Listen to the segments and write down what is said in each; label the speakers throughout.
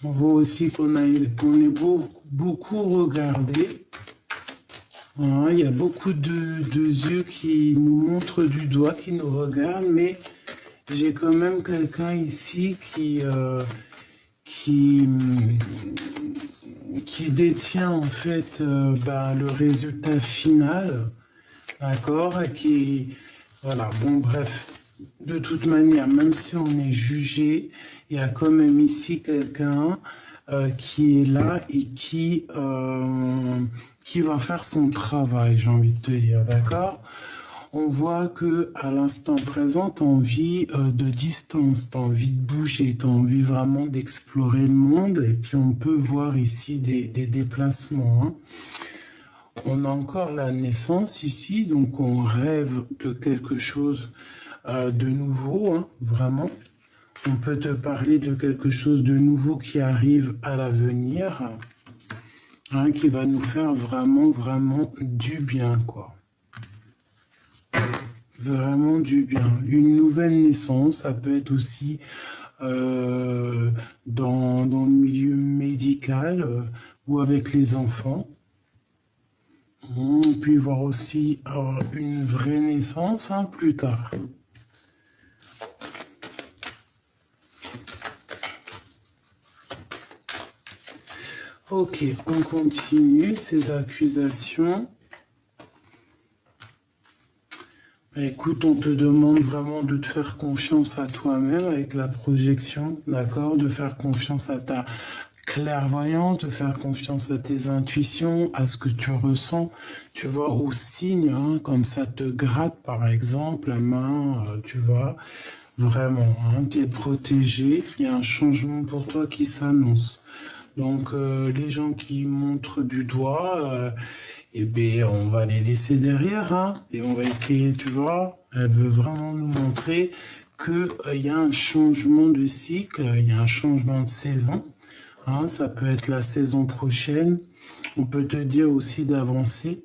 Speaker 1: On voit aussi qu'on est beaucoup regardé. Hein, il y a beaucoup de yeux qui nous montrent du doigt, qui nous regardent, mais j'ai quand même quelqu'un ici qui, qui détient en fait le résultat final, d'accord, et qui, voilà, bon bref, de toute manière, même si on est jugé, il y a quand même ici quelqu'un qui est là et qui va faire son travail, j'ai envie de te dire, d'accord? On voit que à l'instant présent, tu as envie de distance, tu as envie de bouger, tu as envie vraiment d'explorer le monde. Et puis on peut voir ici des déplacements. Hein. On a encore la naissance ici, donc on rêve de quelque chose de nouveau, hein, vraiment. On peut te parler de quelque chose de nouveau qui arrive à l'avenir, hein, qui va nous faire vraiment du bien, quoi. Vraiment du bien. Une nouvelle naissance, ça peut être aussi dans le milieu médical ou avec les enfants. On peut y voir aussi une vraie naissance hein, plus tard. Ok, on continue ces accusations. Écoute, on te demande vraiment de te faire confiance à toi-même avec la projection, d'accord? De faire confiance à ta clairvoyance, de faire confiance à tes intuitions, à ce que tu ressens. Tu vois, aux signes, hein, comme ça te gratte par exemple la main, tu vois. Vraiment, hein, tu es protégé, il y a un changement pour toi qui s'annonce. Donc, les gens qui montrent du doigt, eh bien, on va les laisser derrière, hein, et on va essayer, tu vois, elle veut vraiment nous montrer que il y a un changement de cycle, il y a un changement de saison, hein, ça peut être la saison prochaine. On peut te dire aussi d'avancer,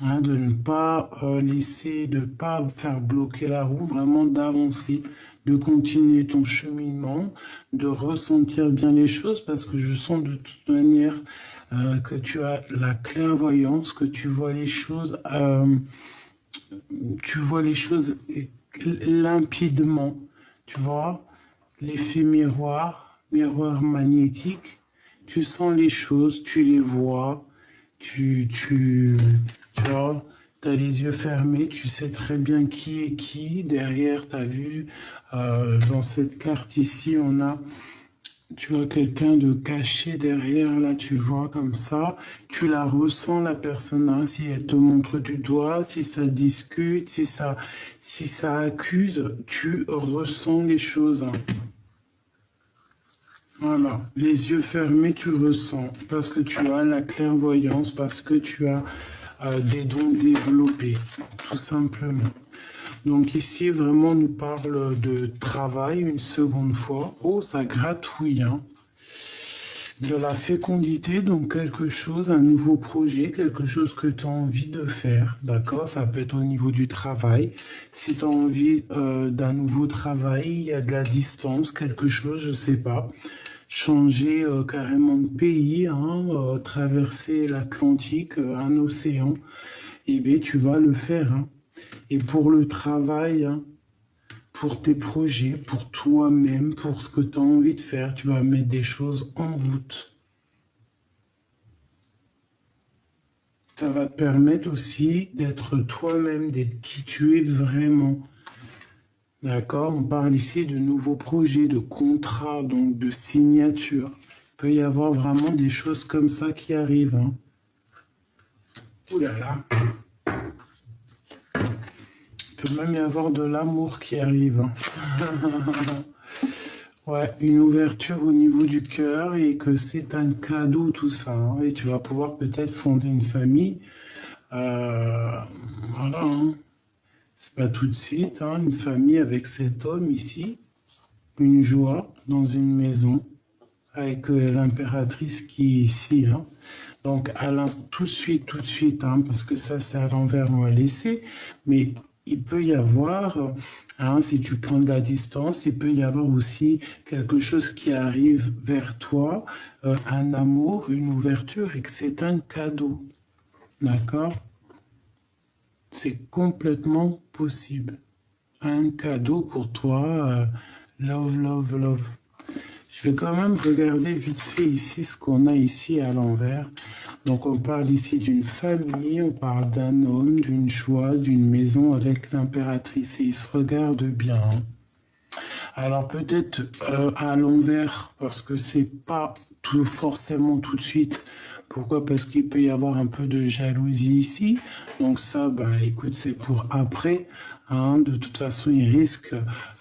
Speaker 1: hein, de ne pas laisser, de ne pas faire bloquer la roue, vraiment d'avancer, de continuer ton cheminement, de ressentir bien les choses, parce que je sens de toute manière que tu as la clairvoyance, que tu vois les choses limpidement, tu vois, l'effet miroir, miroir magnétique, tu sens les choses, tu les vois, tu vois, tu as les yeux fermés, tu sais très bien qui est qui. Derrière, tu as vu, dans cette carte ici, on a, tu vois, quelqu'un de caché derrière, là, tu vois, comme ça. Tu la ressens, la personne, hein, si elle te montre du doigt, si ça discute, si ça accuse, tu ressens les choses. Hein. Voilà, les yeux fermés, tu ressens, parce que tu as la clairvoyance, parce que tu as des dons développés, tout simplement. Donc ici, vraiment, on nous parle de travail une seconde fois. Oh, ça gratouille, hein. De la fécondité, donc quelque chose, un nouveau projet, quelque chose que tu as envie de faire, d'accord? Ça peut être au niveau du travail. Si tu as envie d'un nouveau travail, il y a de la distance, quelque chose, je sais pas. Changer carrément de pays, hein, traverser l'Atlantique, un océan, eh bien, tu vas le faire. Hein. Et pour le travail, hein, pour tes projets, pour toi-même, pour ce que tu as envie de faire, tu vas mettre des choses en route. Ça va te permettre aussi d'être toi-même, d'être qui tu es vraiment. D'accord? On parle ici de nouveaux projets, de contrats, donc de signatures. Il peut y avoir vraiment des choses comme ça qui arrivent. Hein. Ouh là là. Il peut même y avoir de l'amour qui arrive. Hein. Ouais, une ouverture au niveau du cœur et que c'est un cadeau tout ça. Hein. Et tu vas pouvoir peut-être fonder une famille. Voilà. Hein. C'est pas tout de suite. Hein. Une famille avec cet homme ici. Une joie dans une maison avec l'impératrice qui est ici. Hein. Donc, tout de suite, hein, parce que ça, c'est à l'envers, on va laisser. Mais il peut y avoir, hein, si tu prends de la distance, il peut y avoir aussi quelque chose qui arrive vers toi, un amour, une ouverture, et que c'est un cadeau. D'accord? C'est complètement possible. Un cadeau pour toi, love, love, love. Je vais quand même regarder vite fait ici ce qu'on a ici à l'envers. Donc on parle ici d'une famille, on parle d'un homme, d'une joie, d'une maison avec l'impératrice. Et ils se regardent bien. Hein. Alors peut-être à l'envers, parce que c'est pas tout forcément tout de suite. Pourquoi? Parce qu'il peut y avoir un peu de jalousie ici. Donc ça, bah, écoute, c'est pour après. Hein. De toute façon, il risque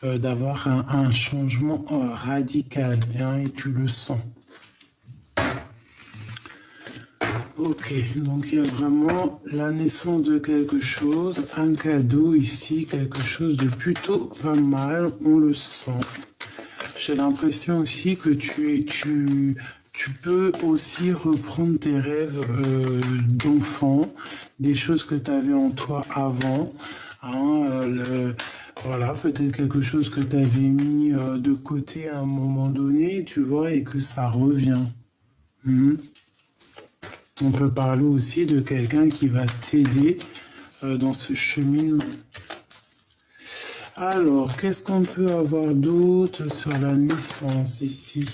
Speaker 1: d'avoir un changement radical. Hein, et tu le sens. Ok, donc il y a vraiment la naissance de quelque chose, un cadeau ici, quelque chose de plutôt pas mal, on le sent. J'ai l'impression aussi que tu peux aussi reprendre tes rêves d'enfant, des choses que tu avais en toi avant. Hein, voilà, peut-être quelque chose que tu avais mis de côté à un moment donné, tu vois, et que ça revient. On peut parler aussi de quelqu'un qui va t'aider dans ce cheminement. Alors, qu'est-ce qu'on peut avoir d'autre sur la naissance ici?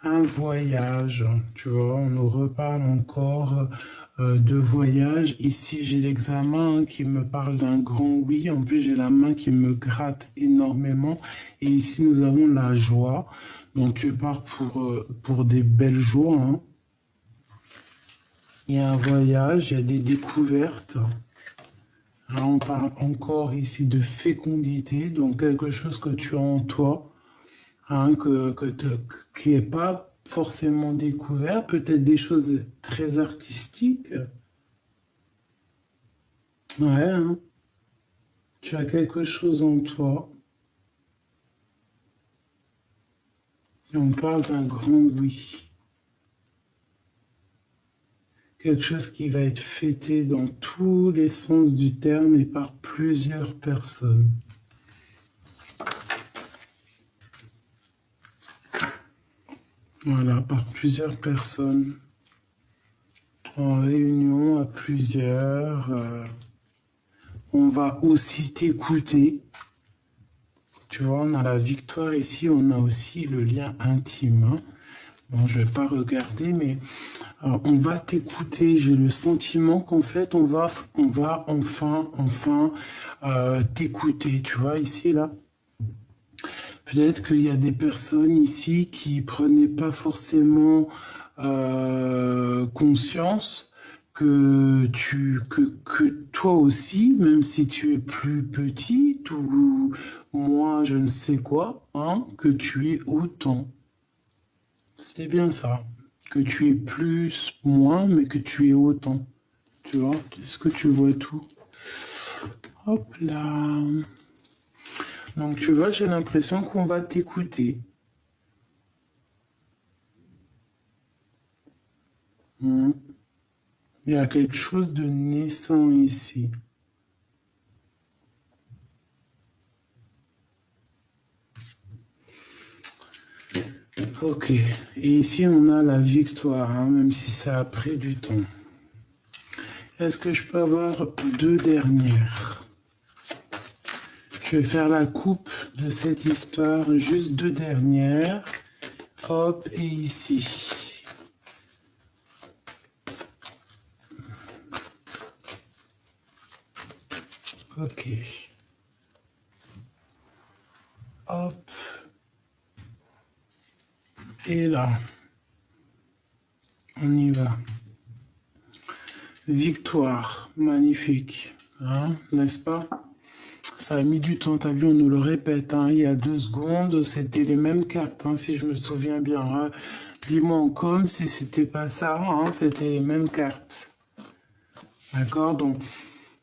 Speaker 1: Un voyage, tu vois, on nous reparle encore de voyage. Ici, j'ai l'examen qui me parle d'un grand oui. En plus, j'ai la main qui me gratte énormément. Et ici, nous avons la joie. Donc, tu pars pour des belles jours, hein. Il y a un voyage, il y a des découvertes. Alors on parle encore ici de fécondité, donc quelque chose que tu as en toi, hein, qui n'est pas forcément découvert, peut-être des choses très artistiques. Ouais, hein. Tu as quelque chose en toi. Et on parle d'un grand oui. Quelque chose qui va être fêté dans tous les sens du terme et par plusieurs personnes. Voilà, par plusieurs personnes. En réunion à plusieurs. On va aussi t'écouter. Tu vois, on a la victoire ici, on a aussi le lien intime. Hein. Bon, je vais pas regarder, mais on va t'écouter. J'ai le sentiment qu'en fait, on va enfin t'écouter. Tu vois, ici, là. Peut-être qu'il y a des personnes ici qui prenaient pas forcément conscience que toi aussi, même si tu es plus petite ou moins je ne sais quoi, hein, que tu es autant. C'est bien ça. Que tu es plus, moins, mais que tu es autant. Tu vois? Est-ce que tu vois tout? Hop là. Donc tu vois, j'ai l'impression qu'on va t'écouter. Il y a quelque chose de naissant ici. Ok, et ici on a la victoire, hein, même si ça a pris du temps. Est-ce que je peux avoir deux dernières? Je vais faire la coupe de cette histoire, juste deux dernières. Hop, et ici. Ok. Hop. Et là. On y va. Victoire. Magnifique. Hein, n'est-ce pas? Ça a mis du temps, t'as vu, on nous le répète, hein, il y a 2 secondes, c'était les mêmes cartes, hein, si je me souviens bien. Hein. Dis-moi en com si c'était pas ça, hein, c'était les mêmes cartes. D'accord? Donc,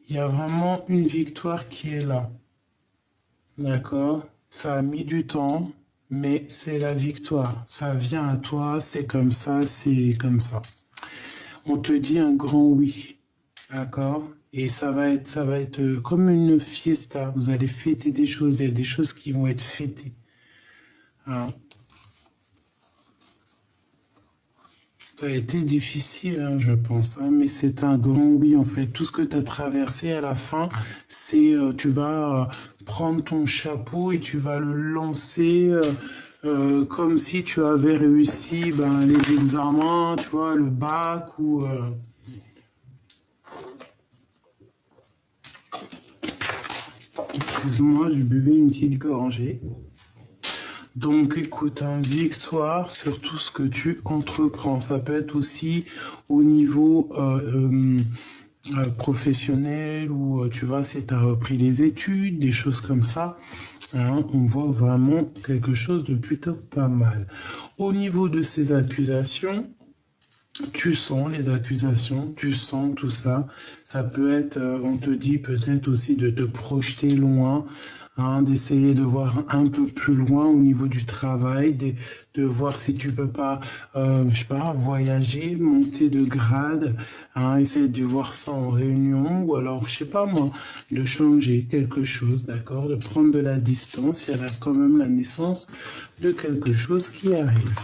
Speaker 1: il y a vraiment une victoire qui est là. D'accord? Ça a mis du temps, mais c'est la victoire. Ça vient à toi, c'est comme ça, c'est comme ça. On te dit un grand oui. d'accord? Et ça va être comme une fiesta. Vous allez fêter des choses. Il y a des choses qui vont être fêtées. Hein. Ça a été difficile, hein, je pense, hein, mais c'est un grand oui, en fait. Tout ce que tu as traversé à la fin, c'est tu vas prendre ton chapeau et tu vas le lancer comme si tu avais réussi ben, les examens, tu vois, le bac ou... Excuse-moi, je buvais une petite gorgée. Donc écoute, hein, victoire sur tout ce que tu entreprends. Ça peut être aussi au niveau professionnel ou tu vois, si tu as repris les études, des choses comme ça. Hein, on voit vraiment quelque chose de plutôt pas mal. Au niveau de ces accusations, tu sens les accusations, tu sens tout ça. Ça peut être, on te dit peut-être aussi de te projeter loin, hein, d'essayer de voir un peu plus loin au niveau du travail, de voir si tu peux pas, je sais pas, voyager, monter de grade, hein, essayer de voir ça en réunion, ou alors, je sais pas moi, de changer quelque chose, d'accord, de prendre de la distance. Il y a là quand même la naissance de quelque chose qui arrive.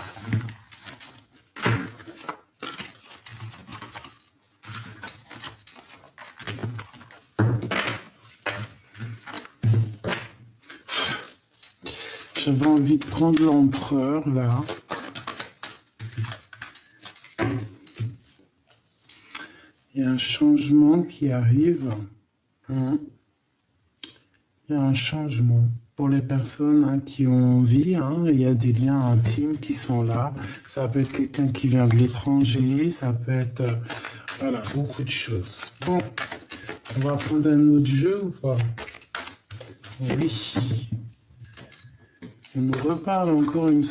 Speaker 1: J'avais envie de prendre l'empereur, là. Il y a un changement qui arrive. Il y a un changement. Pour les personnes hein, qui ont envie, hein, il y a des liens intimes qui sont là. Ça peut être quelqu'un qui vient de l'étranger, ça peut être... voilà, beaucoup de choses. Bon, on va prendre un autre jeu ou pas? Oui. On nous reparle encore une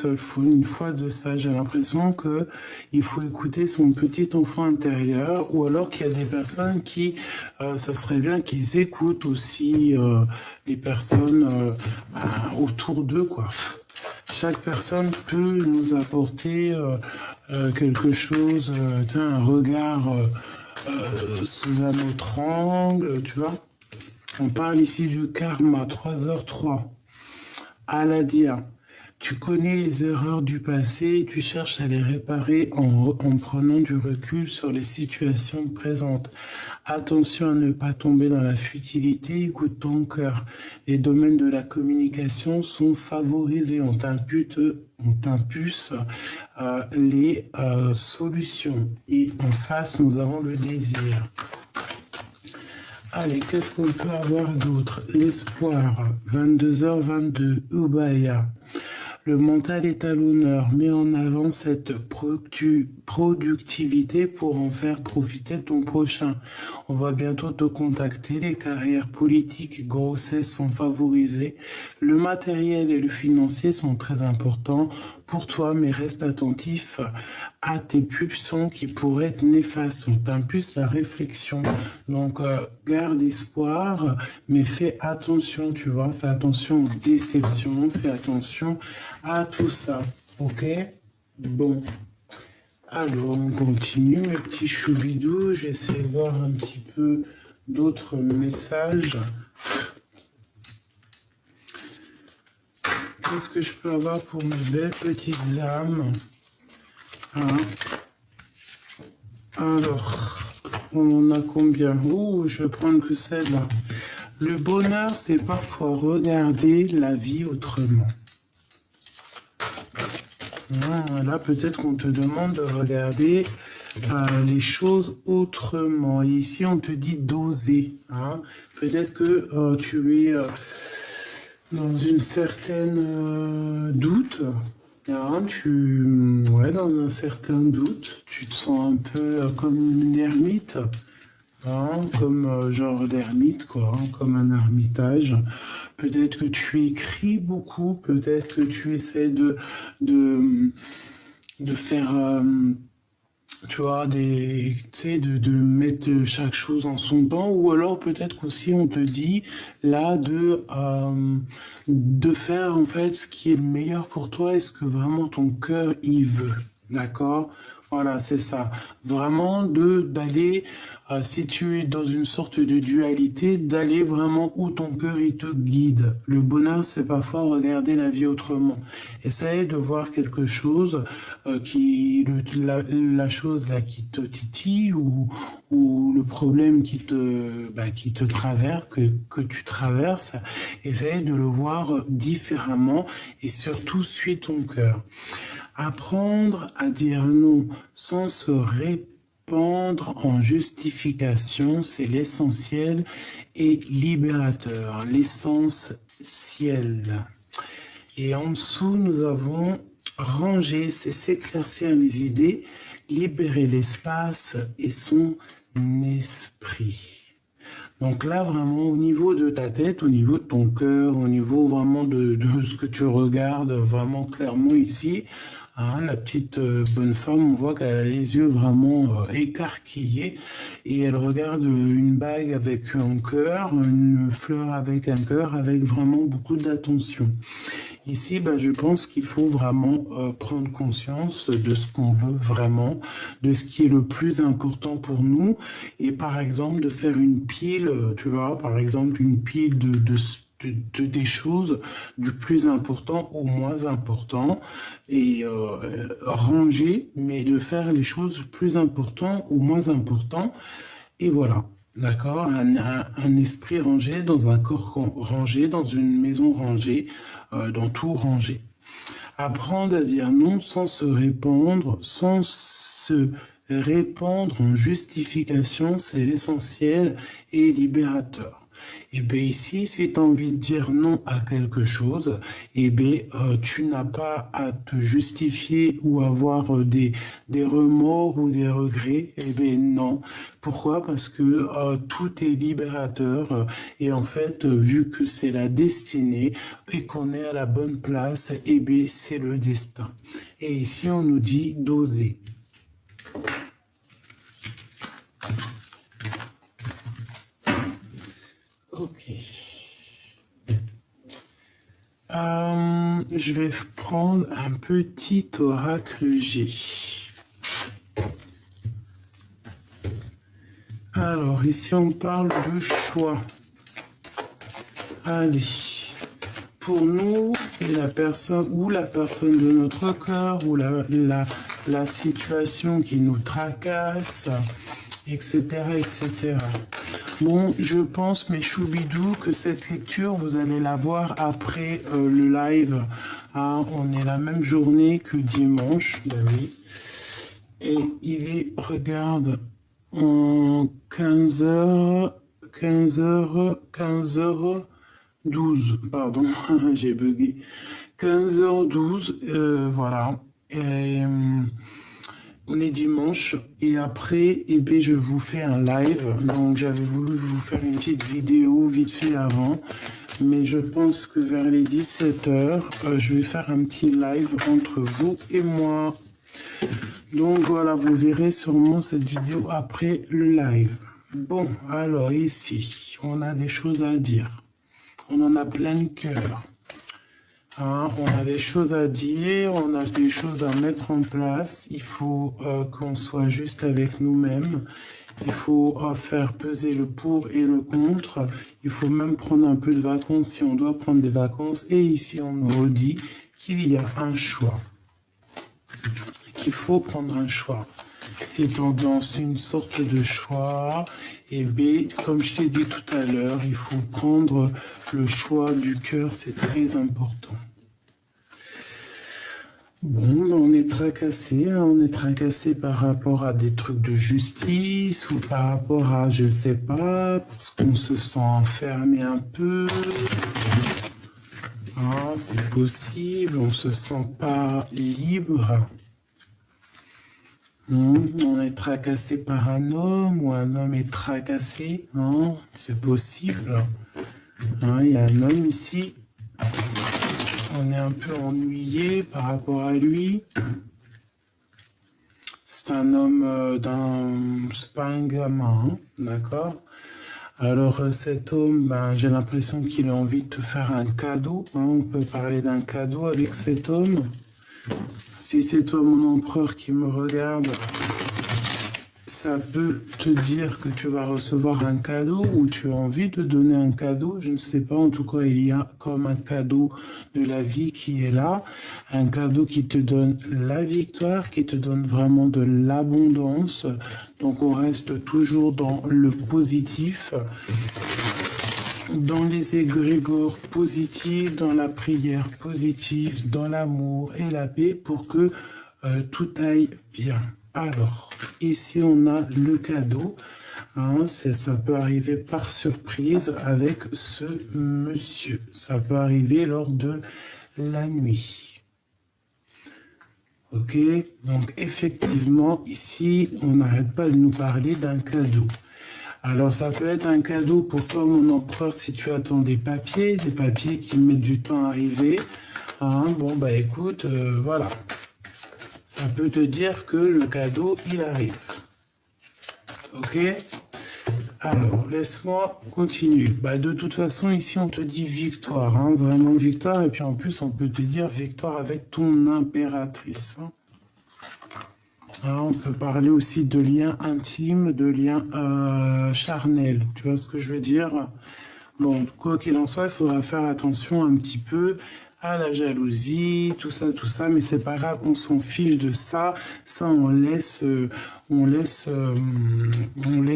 Speaker 1: fois de ça. J'ai l'impression que il faut écouter son petit enfant intérieur, ou alors qu'il y a des personnes qui, ça serait bien qu'ils écoutent aussi les personnes autour d'eux, quoi. Chaque personne peut nous apporter quelque chose, un regard sous un autre angle, tu vois. On parle ici du karma, 3h03. Aladia, tu connais les erreurs du passé et tu cherches à les réparer en prenant du recul sur les situations présentes. Attention à ne pas tomber dans la futilité, écoute ton cœur. Les domaines de la communication sont favorisés, on t'impulse les solutions. Et en face, nous avons le désir. Allez, qu'est-ce qu'on peut avoir d'autre? L'espoir, 22h22, Ubaya. Le mental est à l'honneur, mets en avant cette productivité pour en faire profiter ton prochain. On va bientôt te contacter, les carrières politiques, grossesses sont favorisées. Le matériel et le financier sont très importants pour toi, mais reste attentif à tes pulsions qui pourraient être néfastes. On t'impulse la réflexion. Donc, garde espoir, mais fais attention, tu vois, fais attention aux déceptions, fais attention à tout ça. Ok? Bon. Alors, on continue, mes petits choubidous. J'essaie de voir un petit peu d'autres messages. Qu'est-ce que je peux avoir pour mes belles petites âmes? Hein? Alors, on en a combien? Oh, je vais prendre que celle-là. Le bonheur, c'est parfois regarder la vie autrement. Là, peut-être qu'on te demande de regarder les choses autrement. Et ici, on te dit d'oser. Hein? Peut-être que tu es dans une certaine doute. Hein? Dans un certain doute. Tu te sens un peu comme une ermite. Hein, comme genre d'ermite, quoi, hein, comme un ermitage. Peut-être que tu écris beaucoup, peut-être que tu essaies de faire, tu vois, de mettre chaque chose en son temps, ou alors peut-être qu'aussi on te dit là de faire en fait ce qui est le meilleur pour toi et ce que vraiment ton cœur y veut, d'accord? Voilà, c'est ça. Vraiment d'aller, si tu es dans une sorte de dualité, d'aller vraiment où ton cœur il te guide. Le bonheur, c'est parfois regarder la vie autrement. Essaye de voir quelque chose la chose là qui te titille ou le problème qui te traverse, que tu traverses. Essaye de le voir différemment et surtout suis ton cœur. Apprendre à dire non sans se répandre en justification, c'est l'essentiel et libérateur, l'essentiel. Et en dessous, nous avons ranger, c'est s'éclaircir les idées, libérer l'espace et son esprit. Donc là, vraiment, au niveau de ta tête, au niveau de ton cœur, au niveau vraiment de ce que tu regardes vraiment clairement ici, hein, la petite bonne femme, on voit qu'elle a les yeux vraiment écarquillés et elle regarde une bague avec un cœur, une fleur avec un cœur, avec vraiment beaucoup d'attention. Ici, je pense qu'il faut vraiment prendre conscience de ce qu'on veut vraiment, de ce qui est le plus important pour nous, et par exemple de faire une pile, tu vois, par exemple une pile des choses du plus important au moins important, et ranger, mais de faire les choses plus importantes au moins important, et voilà. D'accord, un esprit rangé, dans un corps rangé, dans une maison rangée, dans tout rangé. Apprendre à dire non sans se répandre en justification, c'est l'essentiel et libérateur. Et bien ici, si tu as envie de dire non à quelque chose, et bien tu n'as pas à te justifier ou avoir des remords ou des regrets. Et bien non. Pourquoi? Parce que tout est libérateur et en fait, vu que c'est la destinée et qu'on est à la bonne place, et bien c'est le destin. Et ici, on nous dit d'oser. Ok. Je vais prendre un petit oracle G. Alors, ici, on parle de choix. Allez. Pour nous, la personne de notre cœur, ou la situation qui nous tracasse, etc., etc. Bon, je pense, mes choubidous, que cette lecture, vous allez la voir après le live. Hein, on est la même journée que dimanche, ben oui. Et il est, regarde, en 15h, 12, pardon, j'ai bugué. 15h12, voilà. Et, on est dimanche et après, je vous fais un live. Donc, j'avais voulu vous faire une petite vidéo vite fait avant. Mais je pense que vers les 17h, je vais faire un petit live entre vous et moi. Donc, voilà, vous verrez sûrement cette vidéo après le live. Bon, alors ici, on a des choses à dire. On en a plein le cœur. Hein, on a des choses à dire, on a des choses à mettre en place. Il faut qu'on soit juste avec nous-mêmes. Il faut faire peser le pour et le contre. Il faut même prendre un peu de vacances si on doit prendre des vacances. Et ici, on nous redit qu'il y a un choix. Qu'il faut prendre un choix. C'est dans une sorte de choix. Et B, comme je t'ai dit tout à l'heure, il faut prendre le choix du cœur. C'est très important. Bon, on est tracassé par rapport à des trucs de justice ou par rapport à, je sais pas, parce qu'on se sent enfermé un peu. Ah, c'est possible, on se sent pas libre. On est tracassé par un homme ou un homme est tracassé. Hein, c'est possible. Hein, il y a un homme ici. On est un peu ennuyé par rapport à lui. C'est un homme c'est pas un gamin, hein, d'accord? Alors cet homme, j'ai l'impression qu'il a envie de te faire un cadeau. Hein, on peut parler d'un cadeau avec cet homme. Si c'est toi, mon empereur, qui me regarde, ça peut te dire que tu vas recevoir un cadeau ou tu as envie de donner un cadeau. Je ne sais pas, en tout cas, il y a comme un cadeau de la vie qui est là. Un cadeau qui te donne la victoire, qui te donne vraiment de l'abondance. Donc, on reste toujours dans le positif, dans les égrégores positifs, dans la prière positive, dans l'amour et la paix pour que tout aille bien. Alors, ici on a le cadeau. Hein, ça peut arriver par surprise avec ce monsieur. Ça peut arriver lors de la nuit. Ok, donc effectivement, ici, on n'arrête pas de nous parler d'un cadeau. Alors, ça peut être un cadeau pour toi, mon empereur, si tu attends des papiers qui mettent du temps à arriver. Hein, bon, bah écoute, voilà. Ça peut te dire que le cadeau, il arrive. Ok? Alors, laisse-moi continuer. Bah, de toute façon, ici, on te dit victoire, hein, vraiment victoire. Et puis, en plus, on peut te dire victoire avec ton impératrice. Hein. Hein, on peut parler aussi de liens intimes, de liens charnels. Tu vois ce que je veux dire? Bon, quoi qu'il en soit, il faudra faire attention un petit peu à la jalousie, tout ça, mais c'est pas grave, on s'en fiche de ça. Ça, on laisse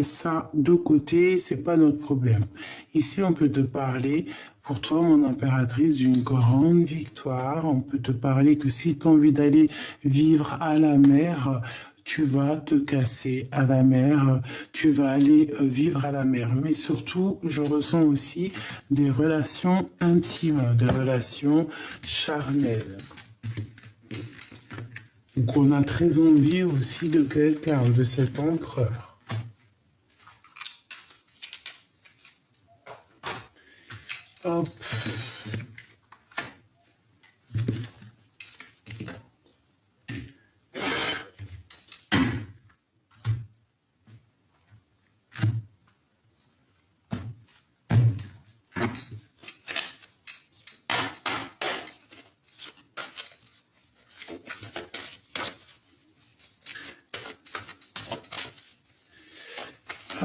Speaker 1: ça de côté, c'est pas notre problème. Ici, on peut te parler, pour toi, mon impératrice, d'une grande victoire. On peut te parler que si tu as envie d'aller vivre à la mer, tu vas te casser à la mer, tu vas aller vivre à la mer. Mais surtout, je ressens aussi des relations intimes, des relations charnelles. Donc on a très envie aussi de quelqu'un, de cet empereur. Hop.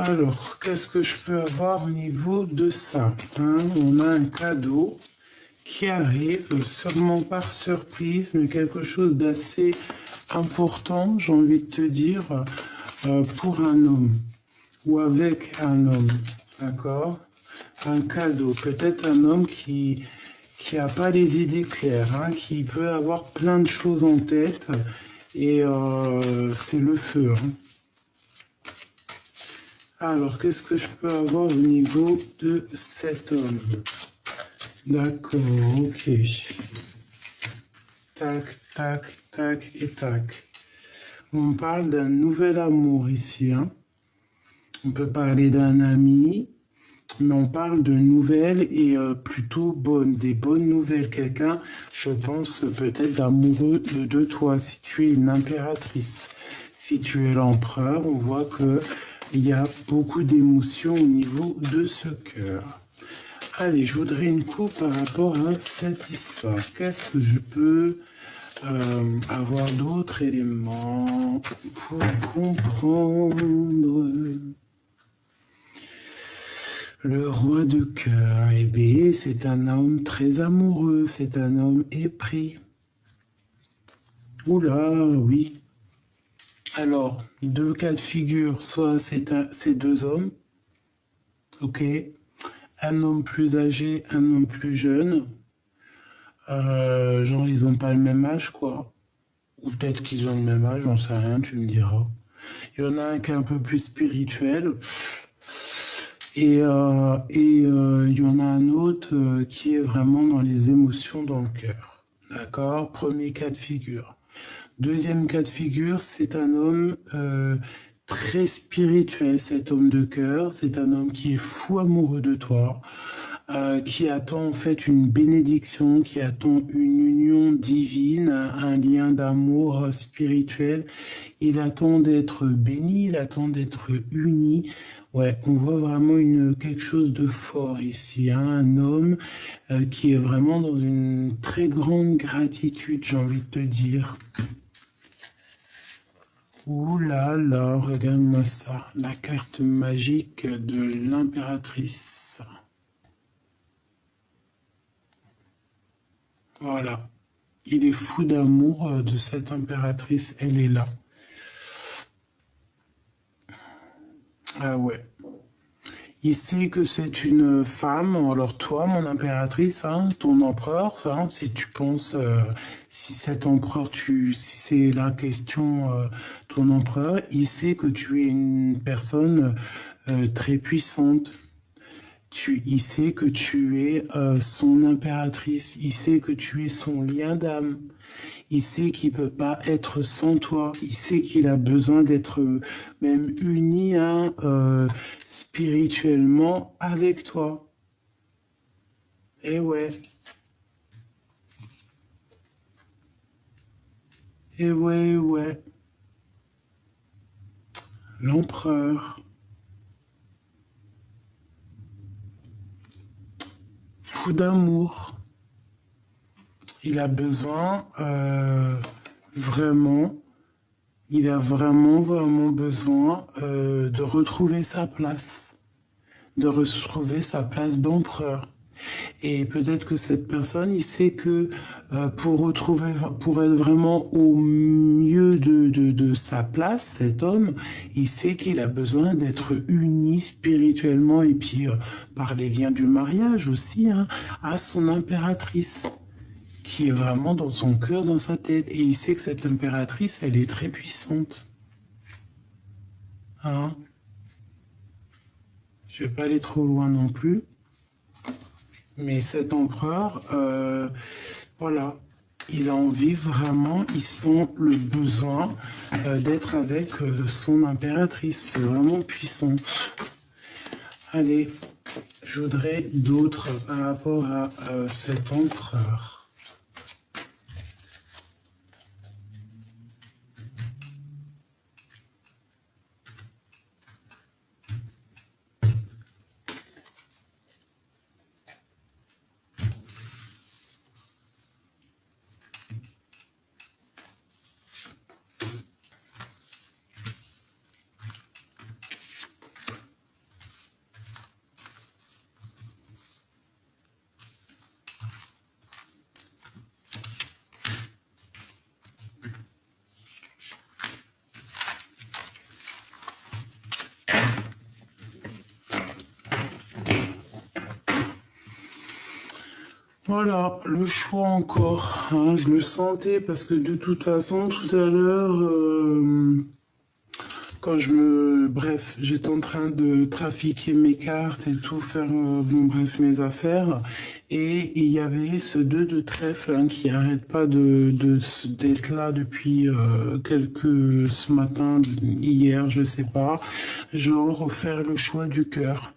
Speaker 1: Alors, qu'est-ce que je peux avoir au niveau de ça, hein? On a un cadeau qui arrive, sûrement par surprise, mais quelque chose d'assez important, j'ai envie de te dire, pour un homme ou avec un homme, d'accord? Un cadeau, peut-être un homme qui a pas les idées claires, hein, qui peut avoir plein de choses en tête, et c'est le feu, hein. Alors, qu'est-ce que je peux avoir au niveau de cet homme? D'accord, ok. Tac, tac, tac et tac. On parle d'un nouvel amour ici, hein. On peut parler d'un ami, mais on parle de nouvelles et plutôt bonnes, des bonnes nouvelles. Quelqu'un, je pense, peut-être amoureux de toi, si tu es une impératrice. Si tu es l'empereur, on voit que il y a beaucoup d'émotions au niveau de ce cœur. Allez, je voudrais une coupe par rapport à cette histoire. Qu'est-ce que je peux avoir d'autres éléments pour comprendre? Le roi de cœur, eh bien, c'est un homme très amoureux, c'est un homme épris. Oula, oui. Alors, deux cas de figure, soit c'est deux hommes, ok, un homme plus âgé, un homme plus jeune, genre ils n'ont pas le même âge, quoi, ou peut-être qu'ils ont le même âge, j'en sais rien, tu me diras. Il y en a un qui est un peu plus spirituel, et il y en a un autre qui est vraiment dans les émotions, dans le cœur, d'accord? Premier cas de figure. Deuxième cas de figure, c'est un homme très spirituel, cet homme de cœur. C'est un homme qui est fou amoureux de toi. qui attend en fait une bénédiction, qui attend une union divine, un lien d'amour spirituel. Il attend d'être béni, il attend d'être uni. Ouais, on voit vraiment quelque chose de fort ici, hein, un homme qui est vraiment dans une très grande gratitude, j'ai envie de te dire. Ouh là là, regarde-moi ça, la carte magique de l'impératrice. Voilà, il est fou d'amour de cette impératrice, elle est là. Ah ouais. Il sait que c'est une femme, alors toi, mon impératrice, hein, ton empereur, hein, si tu penses, si cet empereur, si c'est la question, ton empereur, il sait que tu es une personne très puissante. Il sait que tu es son impératrice, il sait que tu es son lien d'âme. Il sait qu'il peut pas être sans toi. Il sait qu'il a besoin d'être même uni, hein, spirituellement avec toi. Et ouais. Et ouais, ouais. L'empereur. Fou d'amour. Il a besoin vraiment. Il a vraiment, vraiment besoin de retrouver sa place. De retrouver sa place d'empereur. Et peut-être que cette personne, il sait que pour être vraiment au mieux de sa place, cet homme, il sait qu'il a besoin d'être uni spirituellement et puis par les liens du mariage aussi, hein, à son impératrice, qui est vraiment dans son cœur, dans sa tête. Et il sait que cette impératrice, elle est très puissante. Hein? Je vais pas aller trop loin non plus. Mais cet empereur, voilà, il a envie vraiment, il sent le besoin d'être avec son impératrice. C'est vraiment puissant. Allez, je voudrais d'autres par rapport à cet empereur. Voilà, le choix encore, hein, je le sentais parce que de toute façon, tout à l'heure, bref, j'étais en train de trafiquer mes cartes et tout, faire, bref, mes affaires, et il y avait ce 2 de trèfle hein, qui arrête pas d'être là depuis ce matin, hier, je sais pas, genre faire le choix du cœur.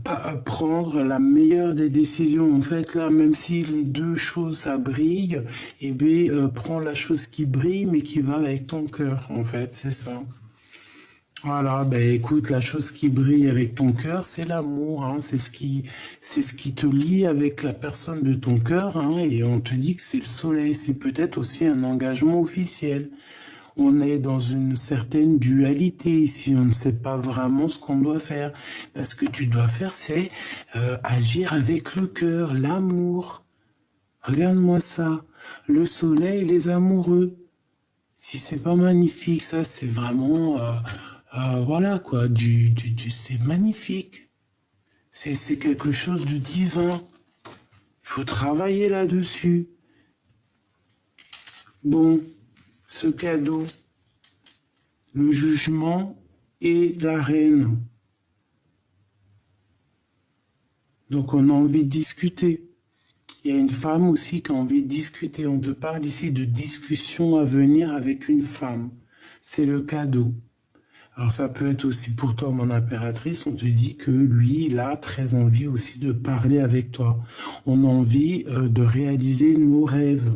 Speaker 1: Pas prendre la meilleure des décisions. En fait, là, même si les deux choses, ça brille, eh bien, prends la chose qui brille, mais qui va avec ton cœur, en fait, c'est ça. Voilà, ben écoute, la chose qui brille avec ton cœur, c'est l'amour, hein, c'est ce qui te lie avec la personne de ton cœur, hein, et on te dit que c'est le soleil, c'est peut-être aussi un engagement officiel. On est dans une certaine dualité ici, on ne sait pas vraiment ce qu'on doit faire. Parce que tu dois faire, c'est agir avec le cœur, l'amour. Regarde-moi ça, le soleil, les amoureux. Si c'est pas magnifique, ça c'est vraiment, voilà quoi, c'est magnifique. C'est quelque chose de divin. Il faut travailler là-dessus. Bon, ce cadeau, le jugement et la reine. Donc on a envie de discuter. Il y a une femme aussi qui a envie de discuter. On te parle ici de discussion à venir avec une femme. C'est le cadeau. Alors ça peut être aussi pour toi, mon impératrice, on te dit que lui, il a très envie aussi de parler avec toi. On a envie de réaliser nos rêves.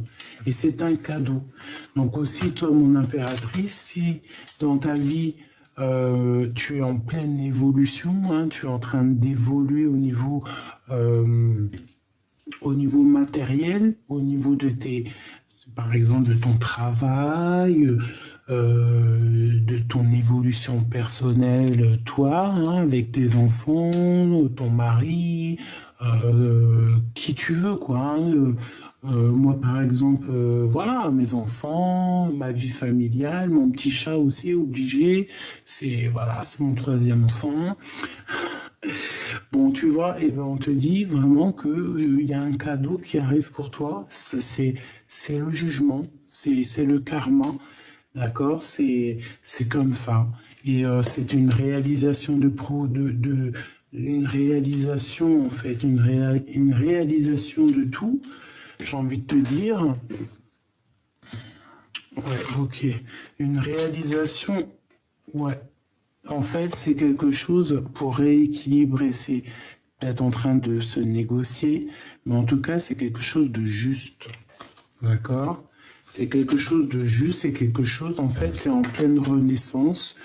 Speaker 1: Et c'est un cadeau. Donc aussi, toi, mon impératrice, si dans ta vie, tu es en pleine évolution, hein, tu es en train d'évoluer euh, au niveau matériel, au niveau de tes, par exemple, de ton travail, de ton évolution personnelle, toi, hein, avec tes enfants, ton mari, qui tu veux, quoi. Hein, moi, par exemple, voilà, mes enfants, ma vie familiale, mon petit chat aussi, obligé. C'est, voilà, c'est mon troisième enfant. Bon, tu vois, et ben on te dit vraiment que il y a un cadeau qui arrive pour toi. C'est le jugement, c'est le karma, d'accord? C'est comme ça. Et c'est une réalisation une réalisation en fait, une réalisation de tout. J'ai envie de te dire, ouais, ok, une réalisation, ouais. En fait, c'est quelque chose pour rééquilibrer. C'est peut-être en train de se négocier, mais en tout cas, c'est quelque chose de juste. D'accord? C'est quelque chose de juste, c'est quelque chose, en fait, qui est en pleine renaissance.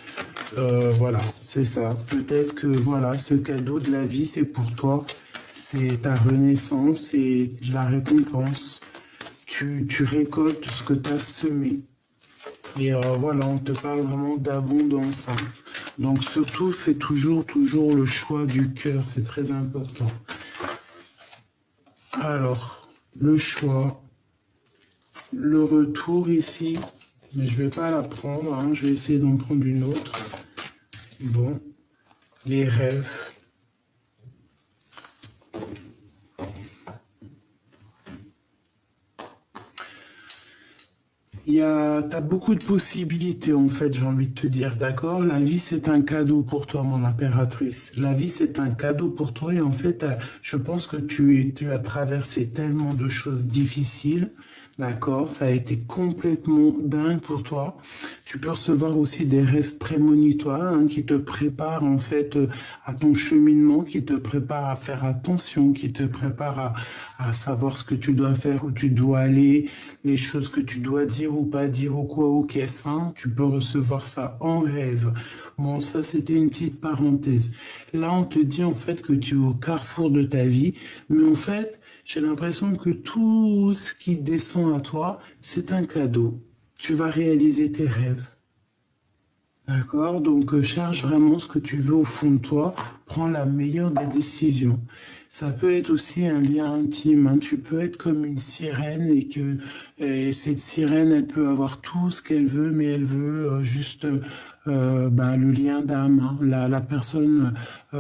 Speaker 1: Voilà, c'est ça. Peut-être que, voilà, ce cadeau de la vie, c'est pour toi. C'est ta renaissance, c'est la récompense. Tu récoltes ce que tu as semé. Et voilà, on te parle vraiment d'abondance. Hein. Donc surtout, fais toujours le choix du cœur, c'est très important. Alors, le choix, le retour ici, mais je vais pas la prendre, hein, je vais essayer d'en prendre une autre. Bon, les rêves. T'as beaucoup de possibilités en fait, j'ai envie de te dire, d'accord? La vie c'est un cadeau pour toi, mon impératrice. La vie c'est un cadeau pour toi et en fait, je pense que tu as traversé tellement de choses difficiles, d'accord? Ça a été complètement dingue pour toi. Tu peux recevoir aussi des rêves prémonitoires hein, qui te préparent en fait à ton cheminement, qui te préparent à faire attention, qui te préparent à savoir ce que tu dois faire, où tu dois aller, les choses que tu dois dire ou pas dire ou quoi ou qu'est-ce. Hein. Tu peux recevoir ça en rêve. Bon, ça c'était une petite parenthèse. Là, on te dit en fait que tu es au carrefour de ta vie, mais en fait, j'ai l'impression que tout ce qui descend à toi, c'est un cadeau. Tu vas réaliser tes rêves. D'accord? Donc, cherche vraiment ce que tu veux au fond de toi. Prends la meilleure des décisions. Ça peut être aussi un lien intime. Hein. Tu peux être comme une sirène et cette sirène, elle peut avoir tout ce qu'elle veut, mais elle veut juste ben, le lien d'âme. Hein. La personne,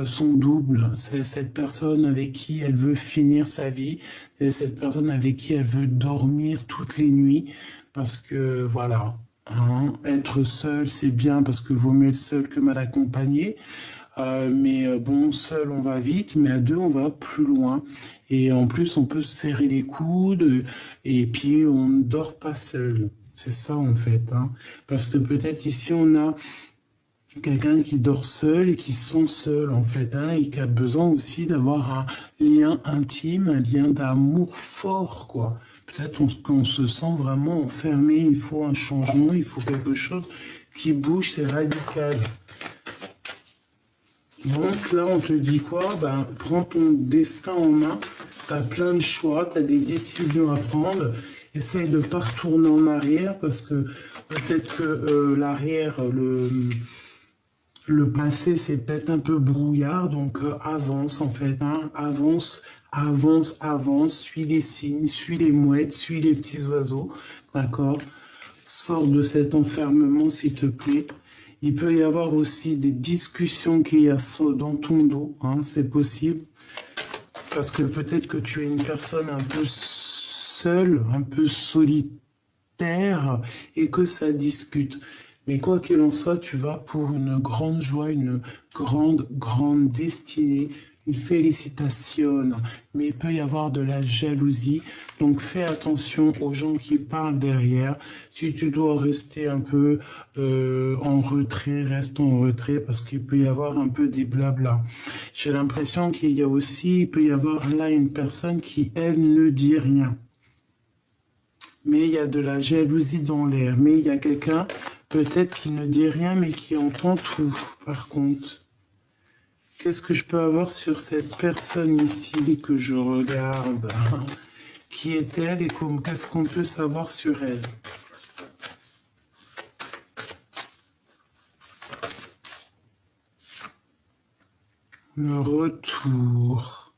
Speaker 1: son double. C'est cette personne avec qui elle veut finir sa vie. Et cette personne avec qui elle veut dormir toutes les nuits. Parce que, voilà. Hein, être seul, c'est bien parce que vaut mieux être seul que mal accompagné. Mais bon, seul, on va vite, mais à deux, on va plus loin. Et en plus, on peut se serrer les coudes et puis on ne dort pas seul. C'est ça, en fait. Hein. Parce que peut-être ici, on a quelqu'un qui dort seul et qui sont seuls, en fait, hein, et qui a besoin aussi d'avoir un lien intime, un lien d'amour fort, quoi. Peut-être qu'on se sent vraiment enfermé, il faut un changement, il faut quelque chose qui bouge, c'est radical. Donc là, on te dit quoi? Ben, prends ton destin en main, tu as plein de choix, tu as des décisions à prendre, essaye de ne pas retourner en arrière, parce que peut-être que l'arrière, le passé, c'est peut-être un peu brouillard, donc avance en fait, hein, avance, suis les signes, suis les mouettes, suis les petits oiseaux, d'accord? Sors de cet enfermement, s'il te plaît. Il peut y avoir aussi des discussions qu'il y a dans ton dos, hein, c'est possible, parce que peut-être que tu es une personne un peu seule, un peu solitaire, et que ça discute. Mais quoi qu'il en soit, tu vas pour une grande joie, une grande destinée, il félicitationne, mais il peut y avoir de la jalousie. Donc fais attention aux gens qui parlent derrière. Si tu dois rester un peu en retrait, reste en retrait parce qu'il peut y avoir un peu des blabla. J'ai l'impression qu'il y a aussi, il peut y avoir là une personne qui, elle, ne dit rien. Mais il y a de la jalousie dans l'air. Mais il y a quelqu'un, peut-être qui ne dit rien, mais qui entend tout, par contre. Qu'est-ce que je peux avoir sur cette personne ici que je regarde? Qui est-elle et qu'est-ce qu'on peut savoir sur elle? Le retour.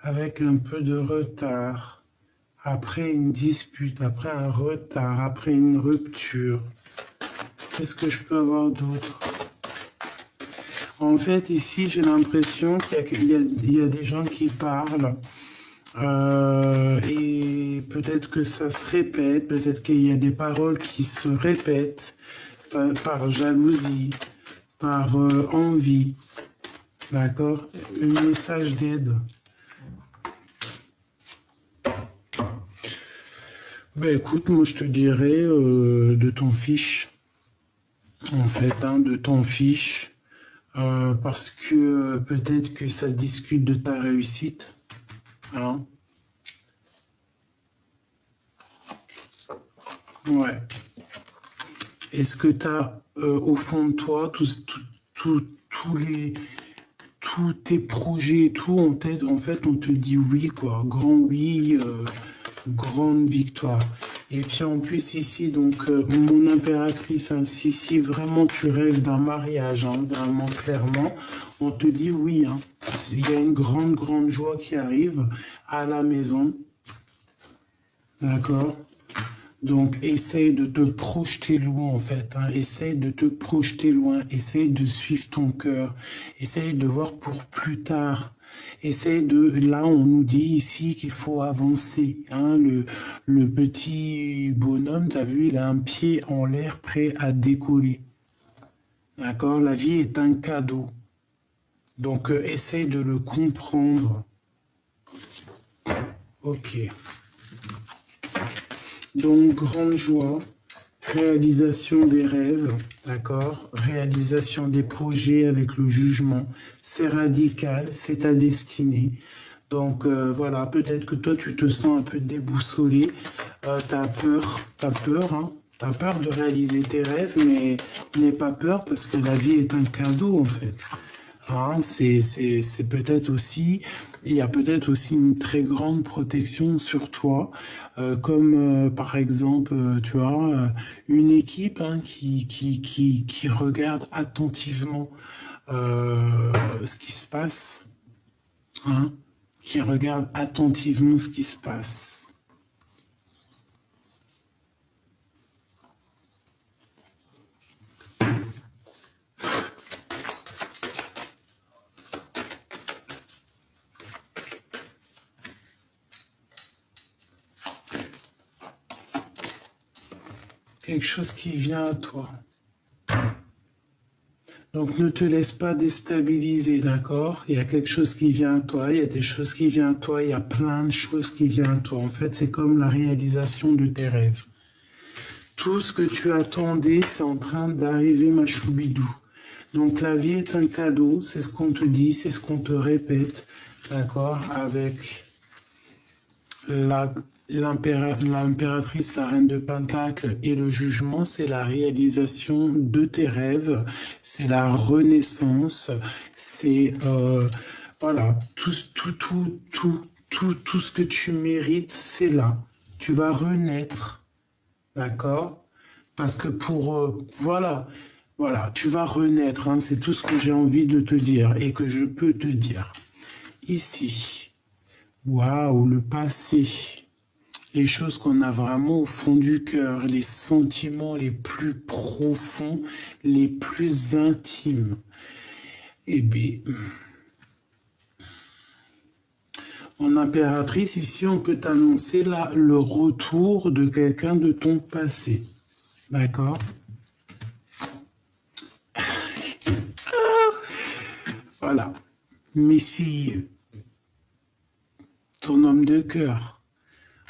Speaker 1: Avec un peu de retard. Après une dispute, après un retard, après une rupture. Qu'est-ce que je peux avoir d'autre? En fait, ici, j'ai l'impression qu'il y a des gens qui parlent et peut-être que ça se répète, peut-être qu'il y a des paroles qui se répètent par jalousie, par envie, d'accord? Un message d'aide. Ben écoute, moi je te dirais de ton fiche, en fait, hein, de ton fiche. Parce que peut-être que ça discute de ta réussite. Hein? Ouais. Est-ce que tu as au fond de toi tous tes projets et tout en tête? En fait, on te dit oui, quoi. Grand oui, grande victoire. Et puis en plus ici, donc mon impératrice, hein, si vraiment tu rêves d'un mariage, hein, vraiment clairement, on te dit oui. Hein. Il y a une grande joie qui arrive à la maison. D'accord? Donc essaye de te projeter loin en fait. Hein. Essaye de te projeter loin. Essaye de suivre ton cœur. Essaye de voir pour plus tard. Essaye de... Là, on nous dit ici qu'il faut avancer. Hein. Le petit bonhomme, tu as vu, il a un pied en l'air prêt à décoller. D'accord? La vie est un cadeau. Donc, essaye de le comprendre. Ok. Donc, grande joie. Réalisation des rêves, d'accord? Réalisation des projets avec le jugement. C'est radical, c'est ta destinée. Donc voilà, peut-être que toi tu te sens un peu déboussolé. T'as peur, hein? T'as peur de réaliser tes rêves, mais n'aie pas peur parce que la vie est un cadeau en fait. Hein, c'est peut-être aussi, il y a peut-être aussi une très grande protection sur toi, comme par exemple, tu vois, une équipe hein, qui regarde attentivement ce qui se passe, hein, qui regarde attentivement ce qui se passe. Quelque chose qui vient à toi. Donc ne te laisse pas déstabiliser, d'accord? Il y a quelque chose qui vient à toi, il y a des choses qui viennent à toi, il y a plein de choses qui viennent à toi. En fait, c'est comme la réalisation de tes rêves. Tout ce que tu attendais, c'est en train d'arriver, ma choubidou. Donc la vie est un cadeau, c'est ce qu'on te dit, c'est ce qu'on te répète, d'accord? Avec l'impératrice, la reine de Pentacle et le jugement, c'est la réalisation de tes rêves, c'est la renaissance, c'est voilà, tout ce que tu mérites, c'est là. Tu vas renaître, d'accord? Parce que voilà, tu vas renaître, hein, c'est tout ce que j'ai envie de te dire et que je peux te dire. Ici, waouh, le passé. Les choses qu'on a vraiment au fond du cœur, les sentiments les plus profonds, les plus intimes. Eh bien, en impératrice, ici, on peut t'annoncer là le retour de quelqu'un de ton passé. D'accord? Voilà. Mais si ton homme de cœur,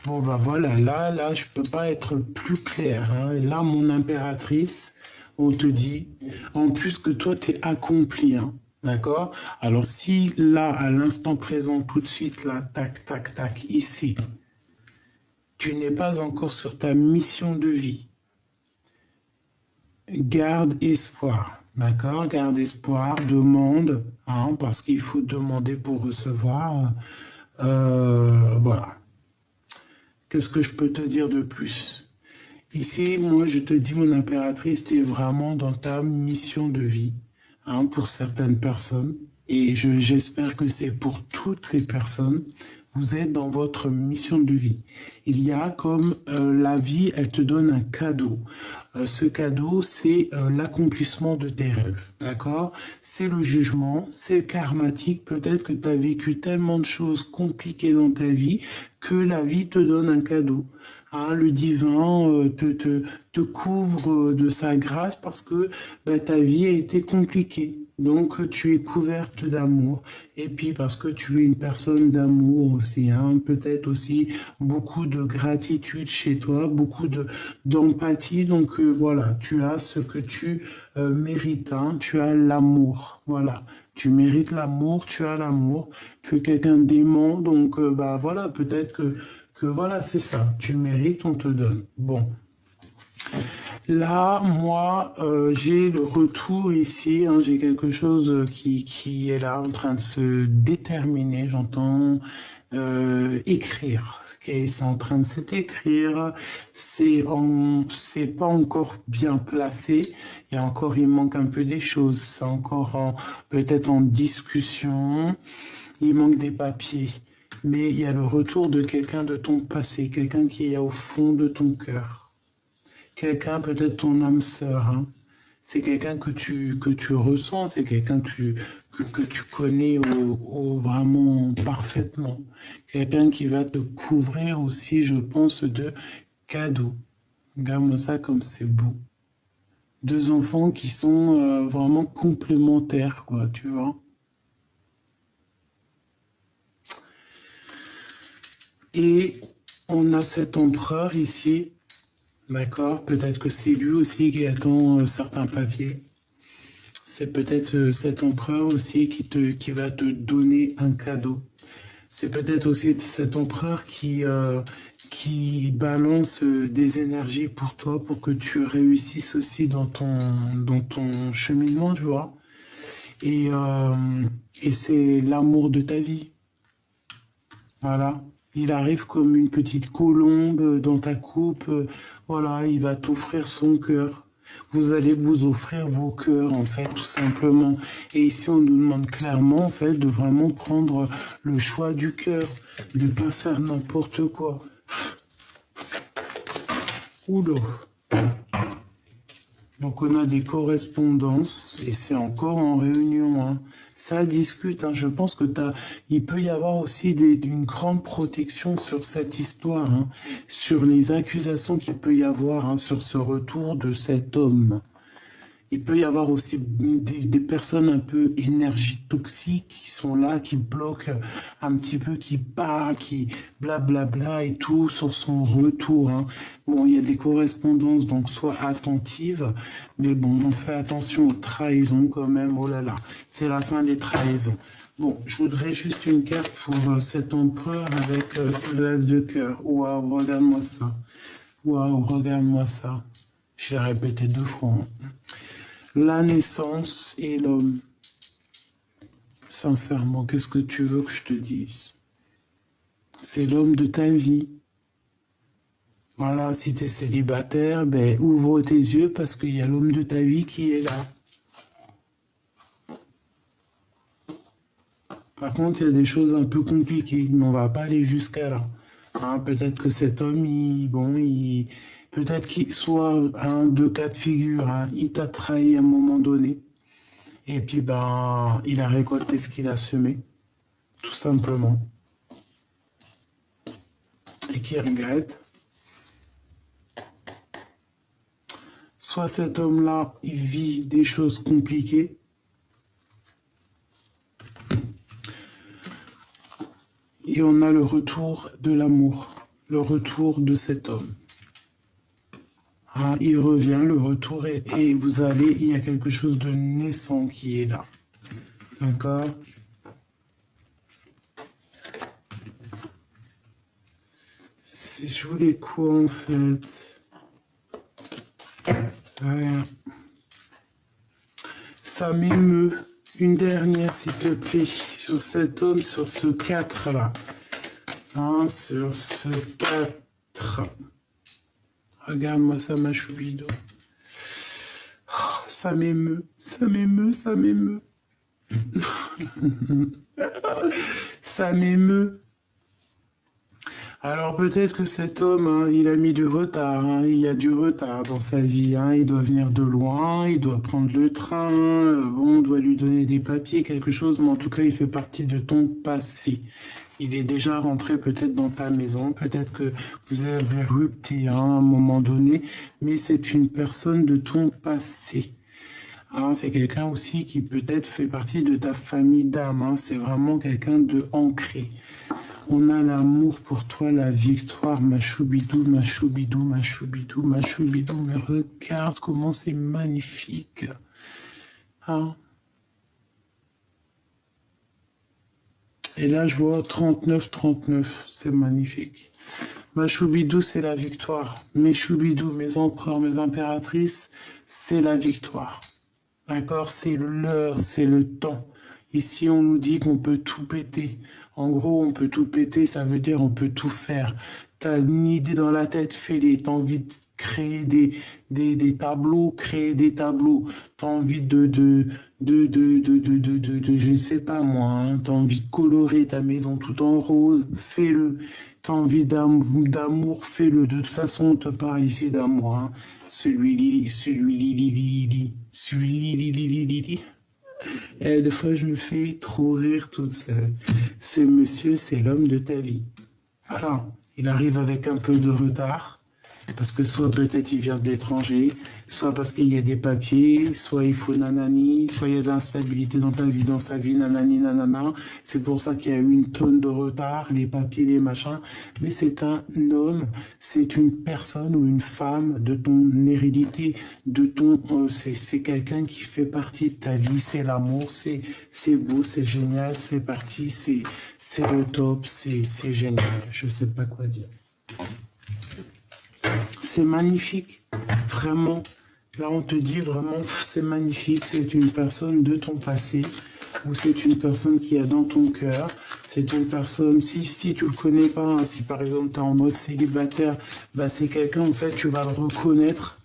Speaker 1: bon bah voilà, là, je peux pas être plus clair. Hein. Et là, mon impératrice, on te dit, en plus que toi, tu es accompli. Hein. D'accord? Alors si là, à l'instant présent, tout de suite, là, tac, tac, tac, ici, tu n'es pas encore sur ta mission de vie, garde espoir. D'accord? Garde espoir, demande, hein, parce qu'il faut demander pour recevoir. Voilà. Qu'est-ce que je peux te dire de plus? Ici, moi, je te dis, mon impératrice, tu es vraiment dans ta mission de vie, hein, pour certaines personnes. Et j'espère que c'est pour toutes les personnes. Vous êtes dans votre mission de vie. Il y a comme la vie, elle te donne un cadeau. Ce cadeau, c'est l'accomplissement de tes rêves. D'accord? C'est le jugement, c'est karmatique. Peut-être que tu as vécu tellement de choses compliquées dans ta vie que la vie te donne un cadeau. Hein, le divin te couvre de sa grâce parce que bah, ta vie a été compliquée. Donc tu es couverte d'amour. Et puis parce que tu es une personne d'amour aussi. Hein, peut-être aussi beaucoup de gratitude chez toi, beaucoup d'empathie. Donc voilà, tu as ce que tu mérites. Hein, tu as l'amour. Voilà. Tu mérites l'amour, tu as l'amour. Tu es quelqu'un d'aimant. Donc bah voilà, peut-être que voilà, c'est ça. Tu mérites, on te donne. Bon. Là, moi, j'ai le retour ici. Hein, j'ai quelque chose qui est là en train de se déterminer. J'entends écrire. C'est en train de s'écrire. C'est pas encore bien placé. Il manque un peu des choses. C'est encore peut-être en discussion. Il manque des papiers. Mais il y a le retour de quelqu'un de ton passé, quelqu'un qui est au fond de ton cœur. Quelqu'un, peut-être ton âme sœur. Hein. C'est quelqu'un que tu ressens, c'est quelqu'un que tu connais vraiment parfaitement. Quelqu'un qui va te couvrir aussi, je pense, de cadeaux. Regarde-moi ça comme c'est beau. Deux enfants qui sont vraiment complémentaires, quoi, tu vois. Et on a cet empereur ici, d'accord? Peut-être que c'est lui aussi qui attend certains papiers. C'est peut-être cet empereur aussi qui va te donner un cadeau. C'est peut-être aussi cet empereur qui balance des énergies pour toi, pour que tu réussisses aussi dans ton cheminement, tu vois. Et, euh, et c'est l'amour de ta vie. Voilà. Il arrive comme une petite colombe dans ta coupe. Voilà, il va t'offrir son cœur. Vous allez vous offrir vos cœurs, en fait, tout simplement. Et ici, on nous demande clairement, en fait, de vraiment prendre le choix du cœur, de ne pas faire n'importe quoi. Oula. Donc, on a des correspondances, et c'est encore en réunion, hein. Ça discute, hein. Je pense que il peut y avoir aussi une grande protection sur cette histoire, hein, sur les accusations qu'il peut y avoir, hein, sur ce retour de cet homme. Il peut y avoir aussi des personnes un peu énergie toxique qui sont là, qui bloquent un petit peu, qui parlent, qui blablabla et tout sur son retour. Hein. Bon, il y a des correspondances, donc sois attentive. Mais bon, on fait attention aux trahisons quand même. Oh là là, c'est la fin des trahisons. Bon, je voudrais juste une carte pour cet empereur avec l'as de cœur. Waouh, regarde-moi ça. Waouh, regarde-moi ça. Je l'ai répété 2 fois. Hein. La naissance et l'homme. Sincèrement, qu'est-ce que tu veux que je te dise? C'est l'homme de ta vie. Voilà, si tu es célibataire, ben, ouvre tes yeux parce qu'il y a l'homme de ta vie qui est là. Par contre, il y a des choses un peu compliquées, mais on va pas aller jusqu'à là. Hein, peut-être que cet homme, peut-être qu'il soit un de cas de figure, hein, il t'a trahi à un moment donné. Et puis, ben, il a récolté ce qu'il a semé, tout simplement. Et qui regrette. Soit cet homme-là, il vit des choses compliquées. Et on a le retour de l'amour, le retour de cet homme. Ah, il revient, le retour, et vous allez, il y a quelque chose de naissant qui est là. D'accord? Si je voulais quoi en fait? Rien. Ça m'émeut. Une dernière, s'il te plaît, sur cet homme, sur ce 4-là. Hein, sur ce 4. Regarde-moi ça, ma choubido. Oh, ça m'émeut, ça m'émeut, ça m'émeut. Ça m'émeut. Alors peut-être que cet homme, hein, il a mis du retard, hein, il y a du retard dans sa vie, hein, il doit venir de loin, il doit prendre le train, bon, on doit lui donner des papiers, quelque chose, mais en tout cas, il fait partie de ton passé. Il est déjà rentré peut-être dans ta maison, peut-être que vous avez rupté hein, à un moment donné, mais c'est une personne de ton passé. Hein, c'est quelqu'un aussi qui peut-être fait partie de ta famille d'âme, hein, c'est vraiment quelqu'un de ancré. On a l'amour pour toi, la victoire, ma choubidou, ma choubidou, ma choubidou, ma choubidou. Mais regarde comment c'est magnifique. Hein? Et là, je vois 39, c'est magnifique. Ma choubidou, c'est la victoire. Mes choubidous, mes empereurs, mes impératrices, c'est la victoire. D'accord? C'est l'heure, c'est le temps. Ici, on nous dit qu'on peut tout péter. En gros, on peut tout péter, ça veut dire on peut tout faire. T'as une idée dans la tête, fais-les. T'as envie de créer des tableaux, créer des tableaux. T'as envie je ne sais pas moi, hein. T'as envie de colorer ta maison tout en rose, fais-le. T'as envie d'amour, fais-le. De toute façon, on te parle ici d'amour, hein. Celui-li. Et des fois, je me fais trop rire toute seule. Ce monsieur, c'est l'homme de ta vie. Alors, il arrive avec un peu de retard, parce que soit peut-être il vient de l'étranger, soit parce qu'il y a des papiers, soit il faut nanani, soit il y a de l'instabilité dans ta vie, dans sa vie, nanani, nanana. C'est pour ça qu'il y a eu une tonne de retard, les papiers, les machins. Mais c'est un homme, c'est une personne ou une femme de ton hérédité, de ton, c'est quelqu'un qui fait partie de ta vie, c'est l'amour, c'est beau, c'est génial, c'est parti, c'est le top, c'est génial. Je sais pas quoi dire. C'est magnifique, vraiment. Là, on te dit vraiment, c'est magnifique. C'est une personne de ton passé, ou c'est une personne qui est dans ton cœur. C'est une personne, si tu le connais pas, hein, si par exemple tu es en mode célibataire, bah, c'est quelqu'un, en fait, tu vas le reconnaître.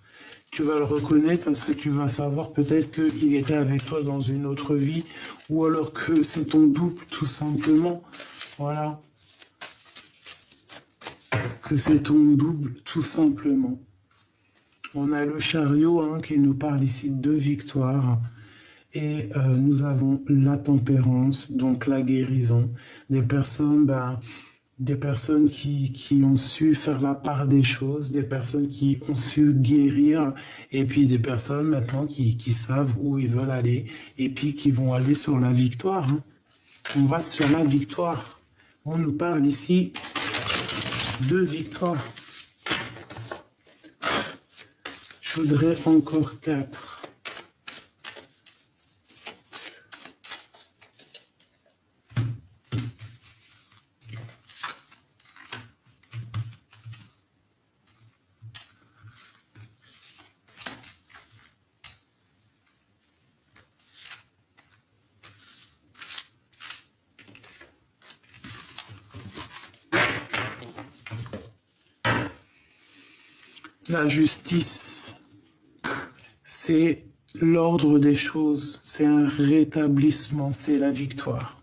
Speaker 1: Tu vas le reconnaître parce que tu vas savoir peut-être qu'il était avec toi dans une autre vie, ou alors que c'est ton double, tout simplement. Voilà. Que c'est ton double, tout simplement. On a le chariot hein, qui nous parle ici de victoire. Et nous avons la tempérance, donc la guérison. Des personnes qui ont su faire la part des choses, des personnes qui ont su guérir, et puis des personnes maintenant qui savent où ils veulent aller, et puis qui vont aller sur la victoire. Hein. On va sur la victoire. On nous parle ici de victoire. Je voudrais encore 4. La justice, c'est l'ordre des choses, c'est un rétablissement, c'est la victoire.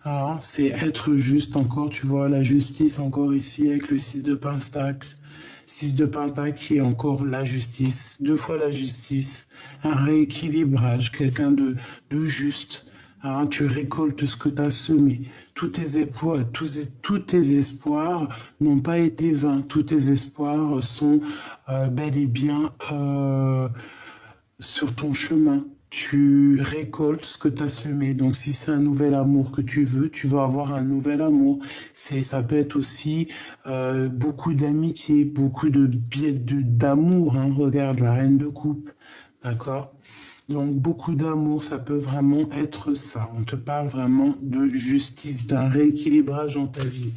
Speaker 1: Ah, c'est être juste encore, tu vois, la justice encore ici avec le 6 de pentacle. 6 de pentacle qui est encore la justice, 2 fois la justice, un rééquilibrage, quelqu'un de juste. Hein, tu récoltes ce que tu as semé. Tous tes espoirs n'ont pas été vains. Tous tes espoirs sont bel et bien sur ton chemin. tu récoltes ce que tu as semé. Donc, si c'est un nouvel amour que tu veux, tu vas avoir un nouvel amour. Ça peut être aussi beaucoup d'amitié, beaucoup d'amour. Hein. Regarde la reine de coupe, d'accord? Donc, beaucoup d'amour, ça peut vraiment être ça. On te parle vraiment de justice, d'un rééquilibrage dans ta vie.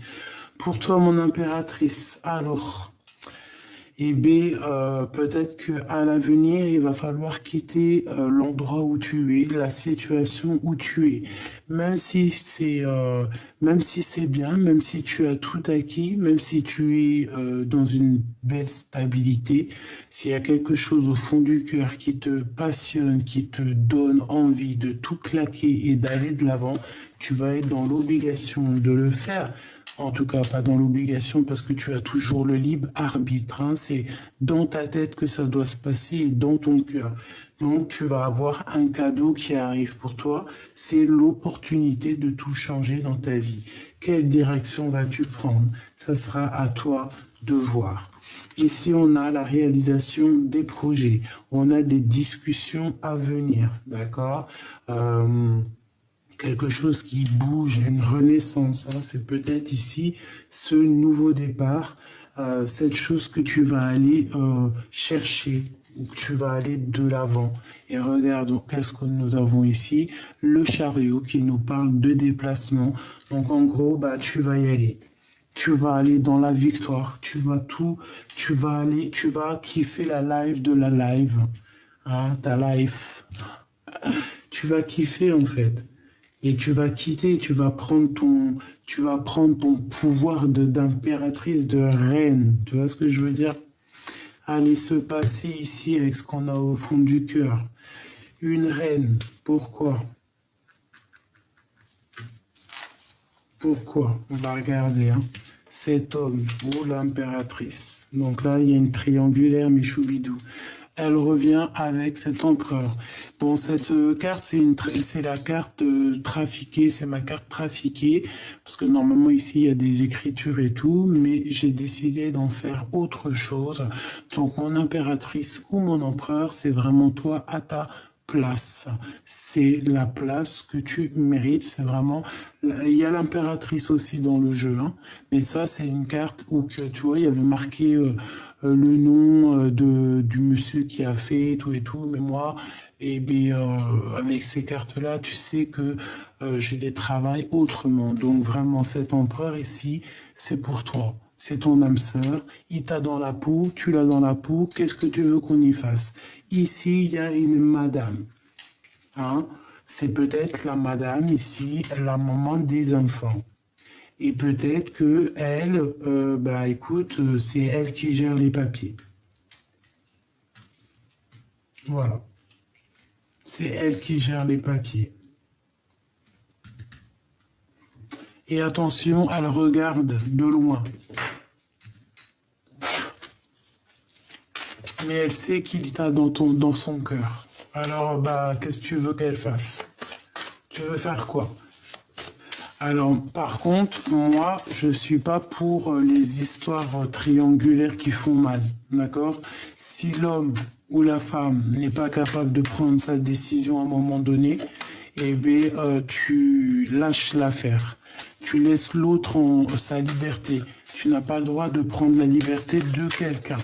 Speaker 1: Pour toi, mon impératrice, alors, eh bien, peut-être qu'à l'avenir, il va falloir quitter l'endroit où tu es, la situation où tu es. Même si c'est bien, même si tu as tout acquis, même si tu es dans une belle stabilité, s'il y a quelque chose au fond du cœur qui te passionne, qui te donne envie de tout claquer et d'aller de l'avant, tu vas être dans l'obligation de le faire. En tout cas, pas dans l'obligation parce que tu as toujours le libre arbitre. Hein. C'est dans ta tête que ça doit se passer et dans ton cœur. Donc, tu vas avoir un cadeau qui arrive pour toi. C'est l'opportunité de tout changer dans ta vie. Quelle direction vas-tu prendre? Ça sera à toi de voir. Ici, on a la réalisation des projets. On a des discussions à venir. D'accord? Quelque chose qui bouge, une renaissance. Hein. C'est peut-être ici ce nouveau départ, cette chose que tu vas aller chercher, que tu vas aller de l'avant. Et regarde, qu'est-ce que nous avons ici? Le chariot qui nous parle de déplacement. Donc en gros, bah, tu vas y aller. Tu vas aller dans la victoire. Tu vas kiffer la live de la live. Hein, ta life. Tu vas kiffer en fait. Et tu vas quitter, tu vas prendre ton pouvoir d'impératrice, de reine. Tu vois ce que je veux dire? Allez se passer ici avec ce qu'on a au fond du cœur. Une reine. Pourquoi? Pourquoi? On va regarder. Hein. Cet homme ou l'impératrice. Donc là, il y a une triangulaire Michoubidou. Elle revient avec cet empereur. Bon, cette carte, c'est la carte trafiquée, c'est ma carte trafiquée, parce que normalement ici, il y a des écritures et tout, mais j'ai décidé d'en faire autre chose. Donc, mon impératrice ou mon empereur, c'est vraiment toi à ta place. C'est la place que tu mérites. C'est vraiment. Il y a l'impératrice aussi dans le jeu, hein, mais ça, c'est une carte où que tu vois, il y avait marqué le nom du monsieur qui a fait tout et tout. Mais moi, et bien, avec ces cartes-là, tu sais que j'ai des travails autrement. Donc vraiment, cet empereur ici, c'est pour toi. C'est ton âme sœur, il t'a dans la peau, tu l'as dans la peau, qu'est-ce que tu veux qu'on y fasse? Ici, il y a une madame. Hein? C'est peut-être la madame ici, la maman des enfants. Et peut-être que elle, bah écoute, c'est elle qui gère les papiers. Voilà. C'est elle qui gère les papiers. Et attention, elle regarde de loin. Mais elle sait qu'il t'a dans son cœur. Alors, bah, qu'est-ce que tu veux qu'elle fasse? Tu veux faire quoi? Alors, par contre, moi, je suis pas pour les histoires triangulaires qui font mal, d'accord? Si l'homme ou la femme n'est pas capable de prendre sa décision à un moment donné, eh bien, tu lâches l'affaire. Tu laisses l'autre en sa liberté. Tu n'as pas le droit de prendre la liberté de quelqu'un.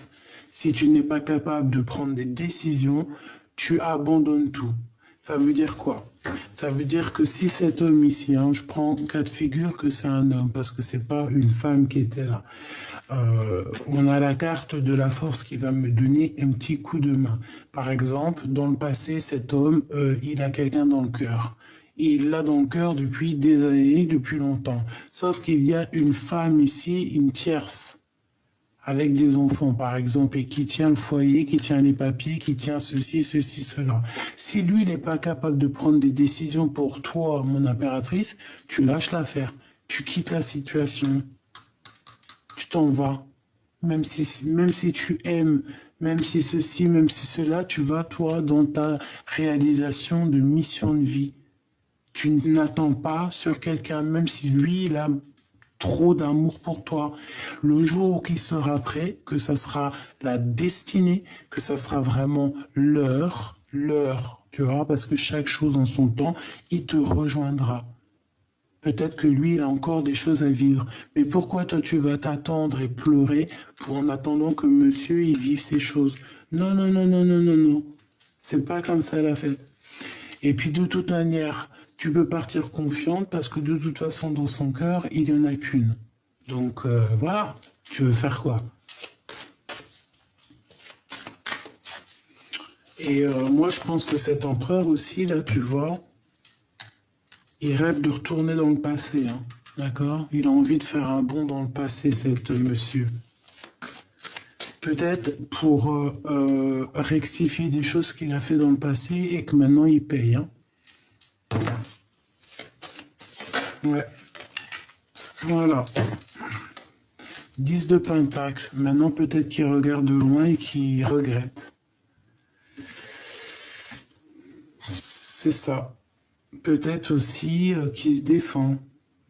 Speaker 1: Si tu n'es pas capable de prendre des décisions, tu abandonnes tout. Ça veut dire quoi? Ça veut dire que si cet homme ici, hein, je prends cas de figure que c'est un homme, parce que c'est pas une femme qui était là. On a la carte de la force qui va me donner un petit coup de main. Par exemple, dans le passé, cet homme, il a quelqu'un dans le cœur. Il l'a dans le cœur depuis des années, depuis longtemps. Sauf qu'il y a une femme ici, une tierce, avec des enfants, par exemple, et qui tient le foyer, qui tient les papiers, qui tient ceci, cela. Si lui, n'est pas capable de prendre des décisions pour toi, mon impératrice, tu lâches l'affaire. Tu quittes la situation. Tu t'en vas. Même si tu aimes, même si ceci, même si cela, tu vas, toi, dans ta réalisation de mission de vie. Tu n'attends pas sur quelqu'un, même si lui, il a trop d'amour pour toi. Le jour qui sera prêt, que ça sera la destinée, que ça sera vraiment l'heure, l'heure, tu vois, parce que chaque chose en son temps, il te rejoindra. Peut-être que lui, il a encore des choses à vivre. Mais pourquoi toi, tu vas t'attendre et pleurer pour en attendant que monsieur, il vive ces choses? Non, non, non, non, non, non, non. C'est pas comme ça la fête. Et puis de toute manière, tu peux partir confiante parce que de toute façon, dans son cœur, il n'y en a qu'une. Donc voilà, tu veux faire quoi? Et moi, je pense que cet empereur aussi, là, tu vois, il rêve de retourner dans le passé, hein, d'accord? Il a envie de faire un bond dans le passé, cet monsieur. Peut-être pour rectifier des choses qu'il a fait dans le passé et que maintenant il paye, hein. Ouais, voilà. 10 de pentacle. Maintenant, peut-être qu'il regarde de loin et qu'il regrette. C'est ça. Peut-être aussi qu'il se défend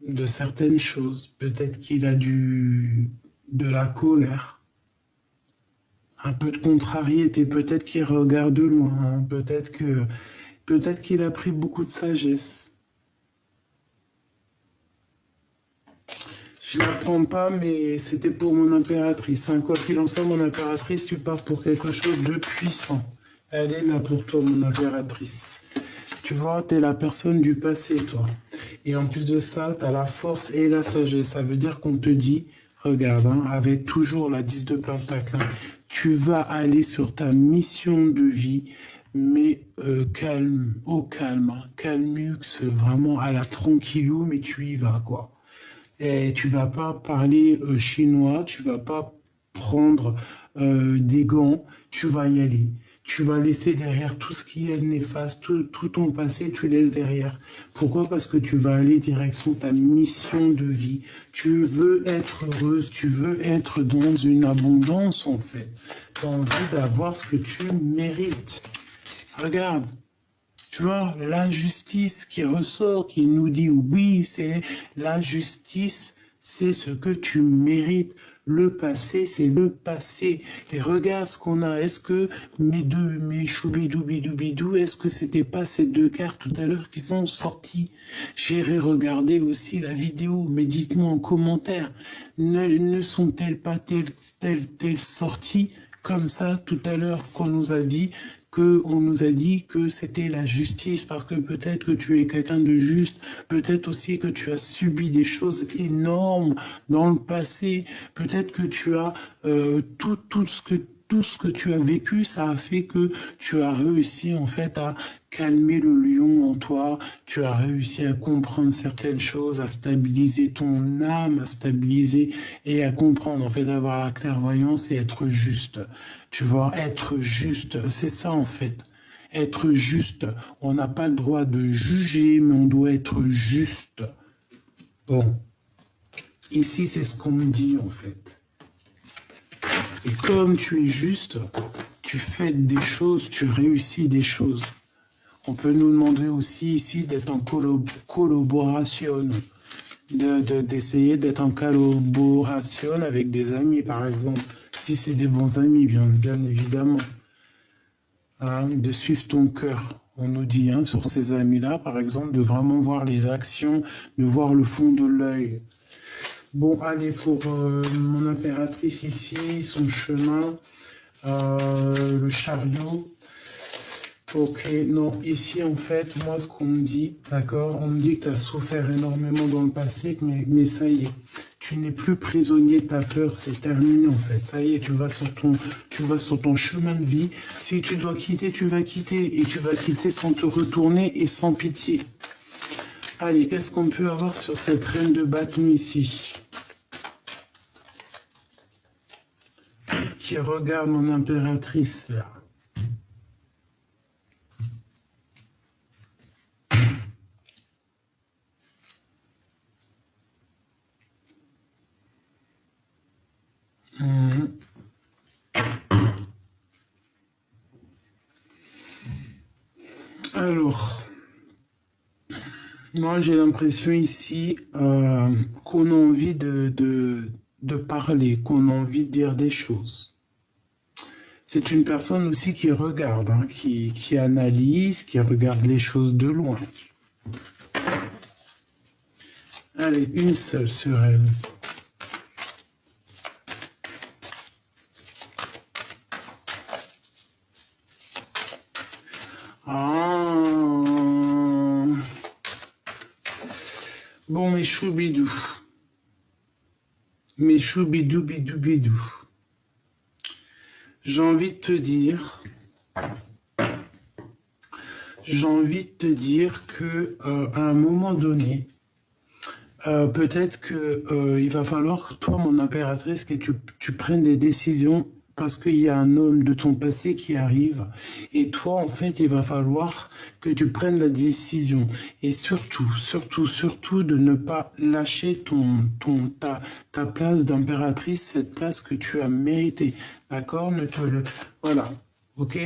Speaker 1: de certaines choses. Peut-être qu'il a de la colère. Un peu de contrariété. Peut-être qu'il regarde de loin. Hein. Peut-être qu'il a pris beaucoup de sagesse. Je ne la prends pas, mais c'était pour mon impératrice. Hein. Quoi qu'il en soit, mon impératrice, tu pars pour quelque chose de puissant. Elle est là pour toi, mon impératrice. Tu vois, tu es la personne du passé, toi. Et en plus de ça, tu as la force et la sagesse. Ça veut dire qu'on te dit, regarde, hein, avec toujours la 10 de pentacle, hein, tu vas aller sur ta mission de vie, mais calme, au calme, hein, calmux, vraiment à la tranquillou, mais tu y vas, quoi. Et tu vas pas parler chinois, tu vas pas prendre des gants, tu vas y aller. Tu vas laisser derrière tout ce qui est néfaste, tout ton passé, tu laisses derrière. Pourquoi? Parce que tu vas aller direction ta mission de vie. Tu veux être heureuse, tu veux être dans une abondance en fait. Tu as envie d'avoir ce que tu mérites. Regarde, tu vois, la justice qui ressort, qui nous dit oui, c'est la justice, c'est ce que tu mérites. Le passé, c'est le passé. Et regarde ce qu'on a. Est-ce que mes choubidoubidoubidou, est-ce que c'était pas ces deux cartes tout à l'heure qui sont sorties? J'irai regarder aussi la vidéo, mais dites-moi en commentaire. Ne sont-elles pas telles sorties comme ça tout à l'heure qu'on nous a dit on nous a dit que c'était la justice parce que peut-être que tu es quelqu'un de juste, peut-être aussi que tu as subi des choses énormes dans le passé, peut-être que tu as tout ce que tu as vécu, ça a fait que tu as réussi en fait à calmer le lion en toi, tu as réussi à comprendre certaines choses, à stabiliser ton âme, à stabiliser et à comprendre en fait, avoir la clairvoyance et être juste. Tu vois, être juste, c'est ça en fait. Être juste, on n'a pas le droit de juger, mais on doit être juste. Bon, ici c'est ce qu'on me dit en fait. Et comme tu es juste, tu fais des choses, tu réussis des choses. On peut nous demander aussi ici d'être en collaboration, d'essayer d'être en collaboration avec des amis, par exemple, si c'est des bons amis, bien évidemment. Hein, de suivre ton cœur. On nous dit hein, sur ces amis-là, par exemple, de vraiment voir les actions, de voir le fond de l'œil. Bon, allez, pour mon impératrice ici, son chemin, le chariot. Ok, non, ici, en fait, moi, ce qu'on me dit, d'accord, on me dit que tu as souffert énormément dans le passé, mais ça y est, tu n'es plus prisonnier de ta peur, c'est terminé, en fait. Ça y est, tu vas sur ton chemin de vie. Si tu dois quitter, tu vas quitter, et tu vas quitter sans te retourner et sans pitié. Allez, qu'est-ce qu'on peut avoir sur cette reine de bâton ici? Qui regarde mon impératrice là. Alors, moi j'ai l'impression ici qu'on a envie de parler, qu'on a envie de dire des choses. C'est une personne aussi qui regarde, hein, qui analyse, qui regarde les choses de loin. Allez, une seule sur elle. Ah. Bon, mes choubidous. Mes choubidou bidou bidou. J'ai envie de te dire que à un moment donné, peut-être que il va falloir, toi, mon impératrice, que tu prennes des décisions parce qu'il y a un homme de ton passé qui arrive. Et toi, en fait, il va falloir que tu prennes la décision. Et surtout, de ne pas lâcher ta place d'impératrice, cette place que tu as méritée. D'accord? Voilà. Ok?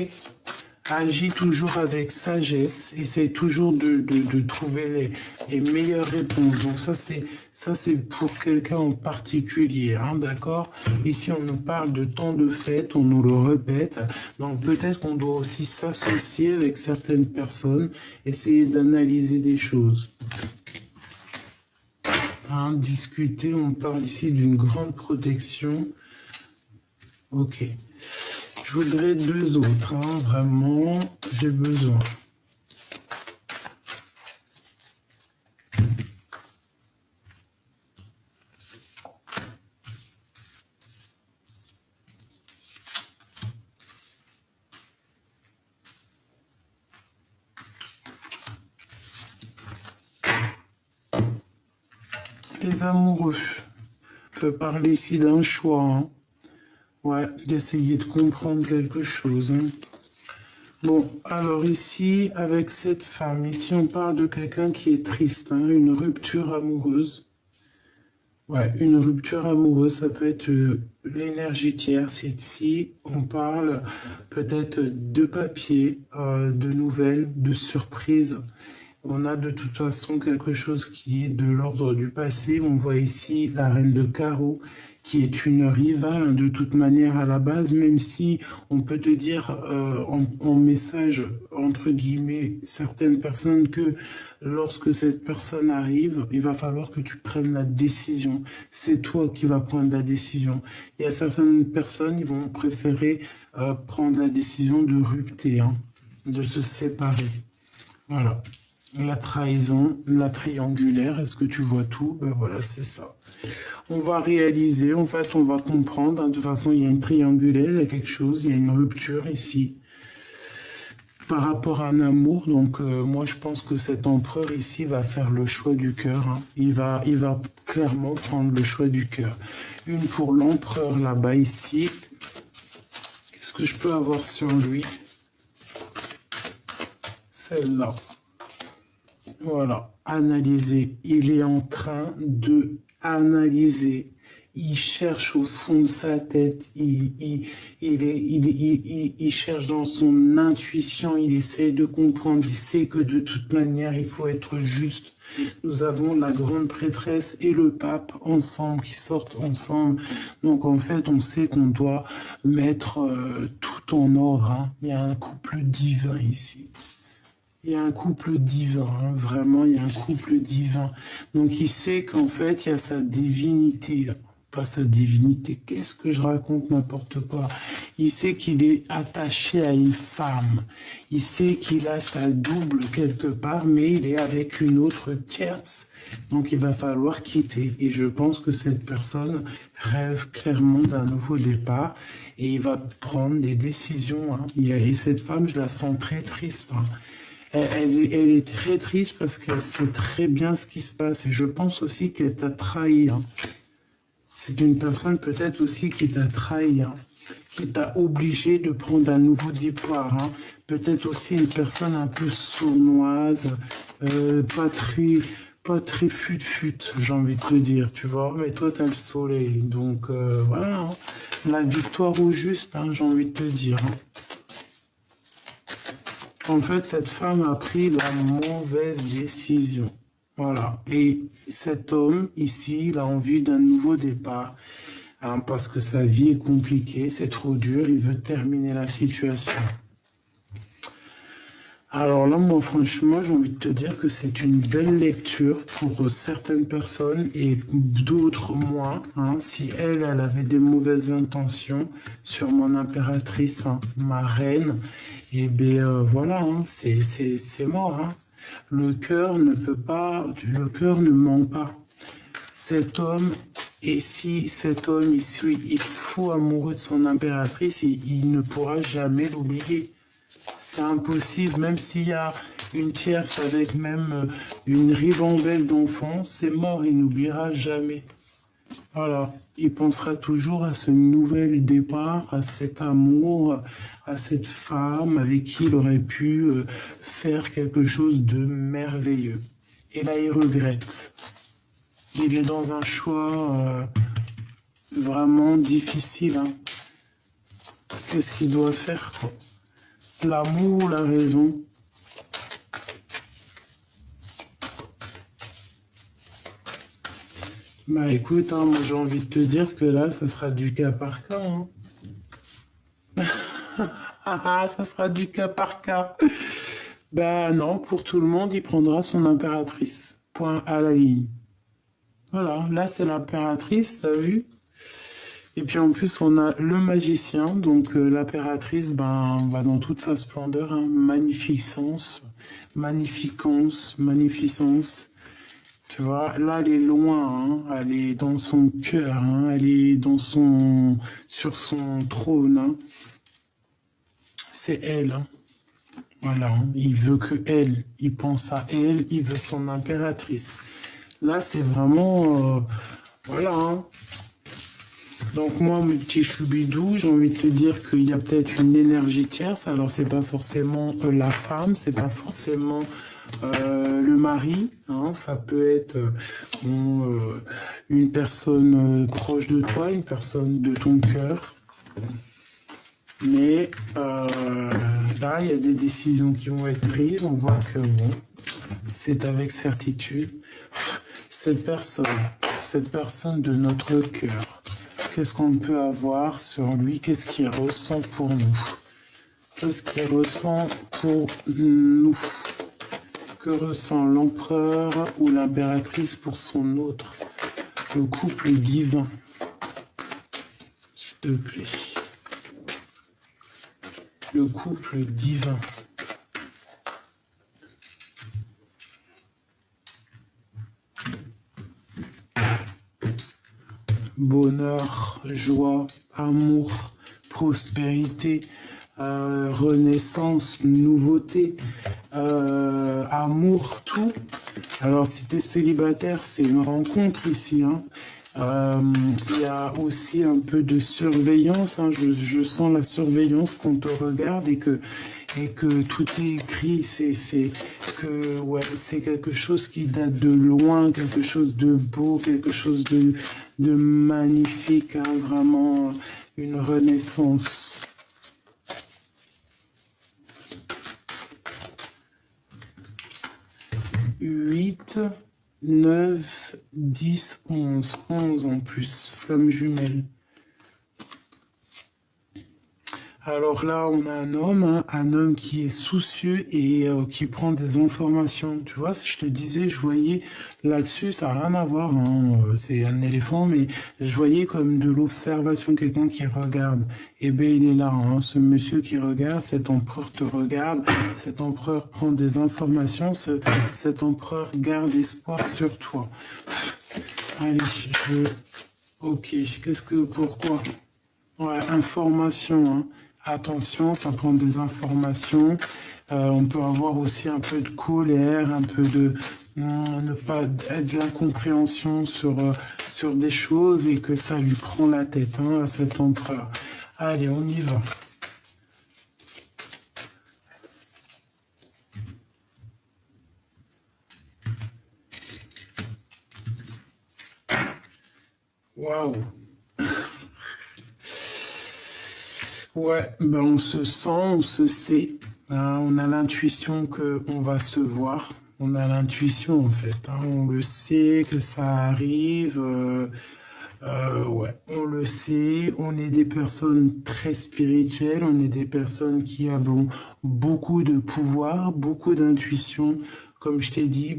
Speaker 1: Agis toujours avec sagesse, essaie toujours de trouver les meilleures réponses. Donc ça c'est pour quelqu'un en particulier, hein, d'accord? Ici on nous parle de temps de fête, on nous le répète. Donc peut-être qu'on doit aussi s'associer avec certaines personnes, essayer d'analyser des choses. Hein, discuter, on parle ici d'une grande protection. Ok. Je voudrais deux autres, hein, vraiment, j'ai besoin. Les amoureux, on peut parler ici d'un choix, hein. Ouais, d'essayer de comprendre quelque chose. Hein. Bon, alors ici, avec cette femme, ici on parle de quelqu'un qui est triste, hein, une rupture amoureuse. Ouais, une rupture amoureuse, ça peut être l'énergie tierce. Ici, on parle peut-être de papier, de nouvelles, de surprises. On a de toute façon quelque chose qui est de l'ordre du passé. On voit ici la reine de carreau qui est une rivale de toute manière à la base, même si on peut te dire en message, entre guillemets, certaines personnes que lorsque cette personne arrive, il va falloir que tu prennes la décision. C'est toi qui vas prendre la décision. Il y a certaines personnes qui vont préférer prendre la décision de rupter, hein, de se séparer. Voilà. La trahison, la triangulaire, est-ce que tu vois tout? Ben voilà, c'est ça. On va réaliser, en fait, on va comprendre. Hein, de toute façon, il y a une triangulaire, il y a quelque chose, il y a une rupture ici. Par rapport à un amour, donc moi je pense que cet empereur ici va faire le choix du cœur. Hein. Il va clairement prendre le choix du cœur. Une pour l'empereur là-bas ici. Qu'est-ce que je peux avoir sur lui? Celle-là. Voilà, analyser. Il est en train de analyser. Il cherche au fond de sa tête. Il cherche dans son intuition. Il essaie de comprendre. Il sait que de toute manière, il faut être juste. Nous avons la grande prêtresse et le pape ensemble, qui sortent ensemble. Donc en fait, on sait qu'on doit mettre tout en ordre. Hein. Il y a un couple divin ici. Il y a un couple divin, hein, vraiment, il y a un couple divin. Donc il sait qu'en fait, il y a sa divinité, là. Pas sa divinité, qu'est-ce que je raconte, n'importe quoi. Il sait qu'il est attaché à une femme. Il sait qu'il a sa double quelque part, mais il est avec une autre tierce. Donc il va falloir quitter. Et je pense que cette personne rêve clairement d'un nouveau départ. Et il va prendre des décisions. Hein. Et cette femme, je la sens très triste. Hein. Elle est très triste parce qu'elle sait très bien ce qui se passe. Et je pense aussi qu'elle t'a trahi. Hein. C'est une personne peut-être aussi qui t'a trahi, hein, qui t'a obligé de prendre un nouveau départ. Hein. Peut-être aussi une personne un peu sournoise, pas très fut-fut, j'ai envie de te dire, tu vois. Mais toi, t'as le soleil. Donc voilà, hein. La victoire au juste, hein, j'ai envie de te dire. Hein. En fait, cette femme a pris la mauvaise décision. Voilà. Et cet homme, ici, il a envie d'un nouveau départ. hein, parce que sa vie est compliquée, c'est trop dur, il veut terminer la situation. Alors là, moi, franchement, j'ai envie de te dire que c'est une belle lecture pour certaines personnes et d'autres moins, hein. Si elle avait des mauvaises intentions sur mon impératrice, hein, ma reine, et bien voilà, hein, c'est mort, hein. Le cœur ne peut pas, le cœur ne ment pas. Cet homme, et si cet homme il est fou amoureux de son impératrice, il ne pourra jamais l'oublier. C'est impossible, même s'il y a une tierce avec même une ribambelle d'enfants, c'est mort, il n'oubliera jamais. Voilà, il pensera toujours à ce nouvel départ, à cet amour, à cette femme avec qui il aurait pu faire quelque chose de merveilleux. Et là, il regrette. Il est dans un choix vraiment difficile, hein. Qu'est-ce qu'il doit faire, quoi? L'amour ou la raison? Bah écoute, hein, moi j'ai envie de te dire que là, ça sera du cas par cas, hein. Ça sera du cas par cas. Bah non, pour tout le monde, il prendra son impératrice. Point à la ligne. Voilà, là c'est l'impératrice, t'as vu? Et puis en plus, on a le magicien, donc l'impératrice, ben, va dans toute sa splendeur, hein, magnificence, magnificence, magnificence. Tu vois, là, elle est loin, hein, elle est dans son cœur, hein, elle est sur son trône, hein. C'est elle, hein. Voilà, hein. Il veut que elle, il pense à elle, il veut son impératrice. Là, c'est vraiment, voilà, hein. Donc moi, mon petit choubidou, j'ai envie de te dire qu'il y a peut-être une énergie tierce. Alors c'est pas forcément la femme, c'est pas forcément le mari, hein. Ça peut être une personne proche de toi, une personne de ton cœur. Mais là, il y a des décisions qui vont être prises. On voit que bon, c'est avec certitude. Cette personne de notre cœur, qu'est-ce qu'on peut avoir sur lui? Qu'est-ce qu'il ressent pour nous? Qu'est-ce qu'il ressent pour nous? Que ressent l'empereur ou l'impératrice pour son autre? Le couple divin, s'il te plaît. Le couple divin. Bonheur, joie, amour, prospérité, renaissance, nouveauté, amour, tout. Alors si tu es célibataire, c'est une rencontre ici, hein. Il y a aussi un peu de surveillance, hein. Je sens la surveillance qu'on te regarde et que tout est écrit, ouais, c'est quelque chose qui date de loin, quelque chose de beau, quelque chose de magnifique, hein, vraiment une renaissance. Huit, 9, 10, 11. 11 en plus, flamme jumelle. Alors là, on a un homme, hein, un homme qui est soucieux et qui prend des informations. Tu vois, je te disais, je voyais là-dessus, ça n'a rien à voir, hein, c'est un éléphant, mais je voyais comme de l'observation, quelqu'un qui regarde. Eh bien, il est là, hein, ce monsieur qui regarde, cet empereur te regarde, cet empereur prend des informations, cet empereur garde espoir sur toi. Allez, ok, pourquoi? Ouais, information, hein. Attention, ça prend des informations. On peut avoir aussi un peu de colère, un peu de ne pas être de l'incompréhension sur des choses et que ça lui prend la tête, hein, à cet empereur. Allez, on y va. Waouh! Ouais, ben on se sent, on se sait, hein, on a l'intuition qu'on va se voir, on a l'intuition en fait, hein, on le sait que ça arrive, Ouais, on le sait, on est des personnes très spirituelles, on est des personnes qui avons beaucoup de pouvoir, beaucoup d'intuition, comme je t'ai dit,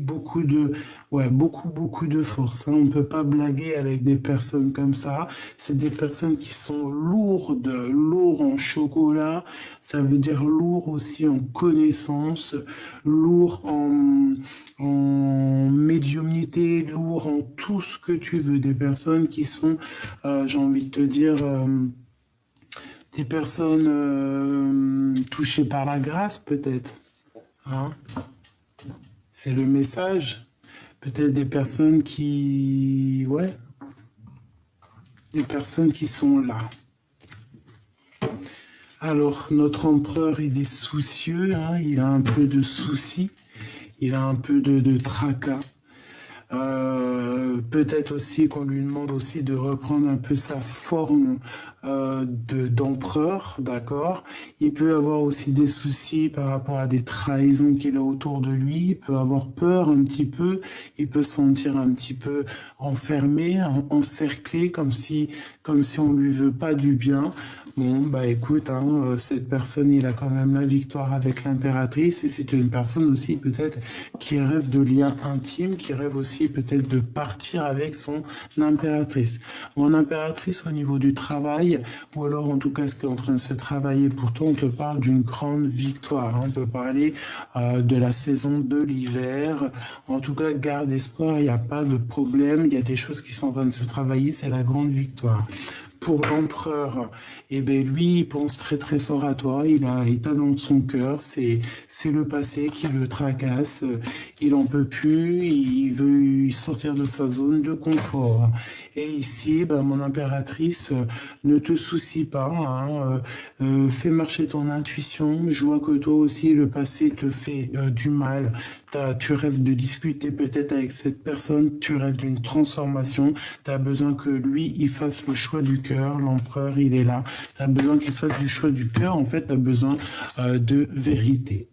Speaker 1: ouais, beaucoup de force, hein. On peut pas blaguer avec des personnes comme ça. C'est des personnes qui sont lourdes en chocolat. Ça veut dire lourd aussi en connaissances, lourd en médiumnité, lourd en tout ce que tu veux. Des personnes qui sont, j'ai envie de te dire, des personnes touchées par la grâce, peut-être. Hein. C'est le message. Peut-être des personnes qui, ouais, des personnes qui sont là. Alors, notre empereur, il est soucieux, hein, il a un peu de soucis, il a un peu de tracas. Peut-être aussi qu'on lui demande aussi de reprendre un peu sa forme d'empereur, d'accord? Il peut avoir aussi des soucis par rapport à des trahisons qu'il a autour de lui, il peut avoir peur un petit peu, il peut se sentir un petit peu enfermé, encerclé, comme si on lui veut pas du bien. Bon, bah écoute, hein, cette personne, il a quand même la victoire avec l'impératrice et c'est une personne aussi peut-être qui rêve de liens intimes, qui rêve aussi peut-être de partir avec son impératrice. Mon impératrice au niveau du travail, ou alors en tout cas ce qui est en train de se travailler pour toi, on te parle d'une grande victoire, hein. On peut parler de la saison de l'hiver. En tout cas, garde espoir, il n'y a pas de problème, il y a des choses qui sont en train de se travailler, c'est la grande victoire. Pour l'empereur, eh ben lui, il pense très très fort à toi. Il t'a dans son cœur. C'est le passé qui le tracasse. Il en peut plus. Il veut sortir de sa zone de confort. Et ici, ben, mon impératrice, ne te soucie pas, hein, fais marcher ton intuition. Je vois que toi aussi, le passé te fait du mal. Tu rêves de discuter peut-être avec cette personne, tu rêves d'une transformation, tu as besoin que lui, il fasse le choix du cœur, l'empereur, il est là, tu as besoin qu'il fasse du choix du cœur, en fait, tu as besoin de vérité.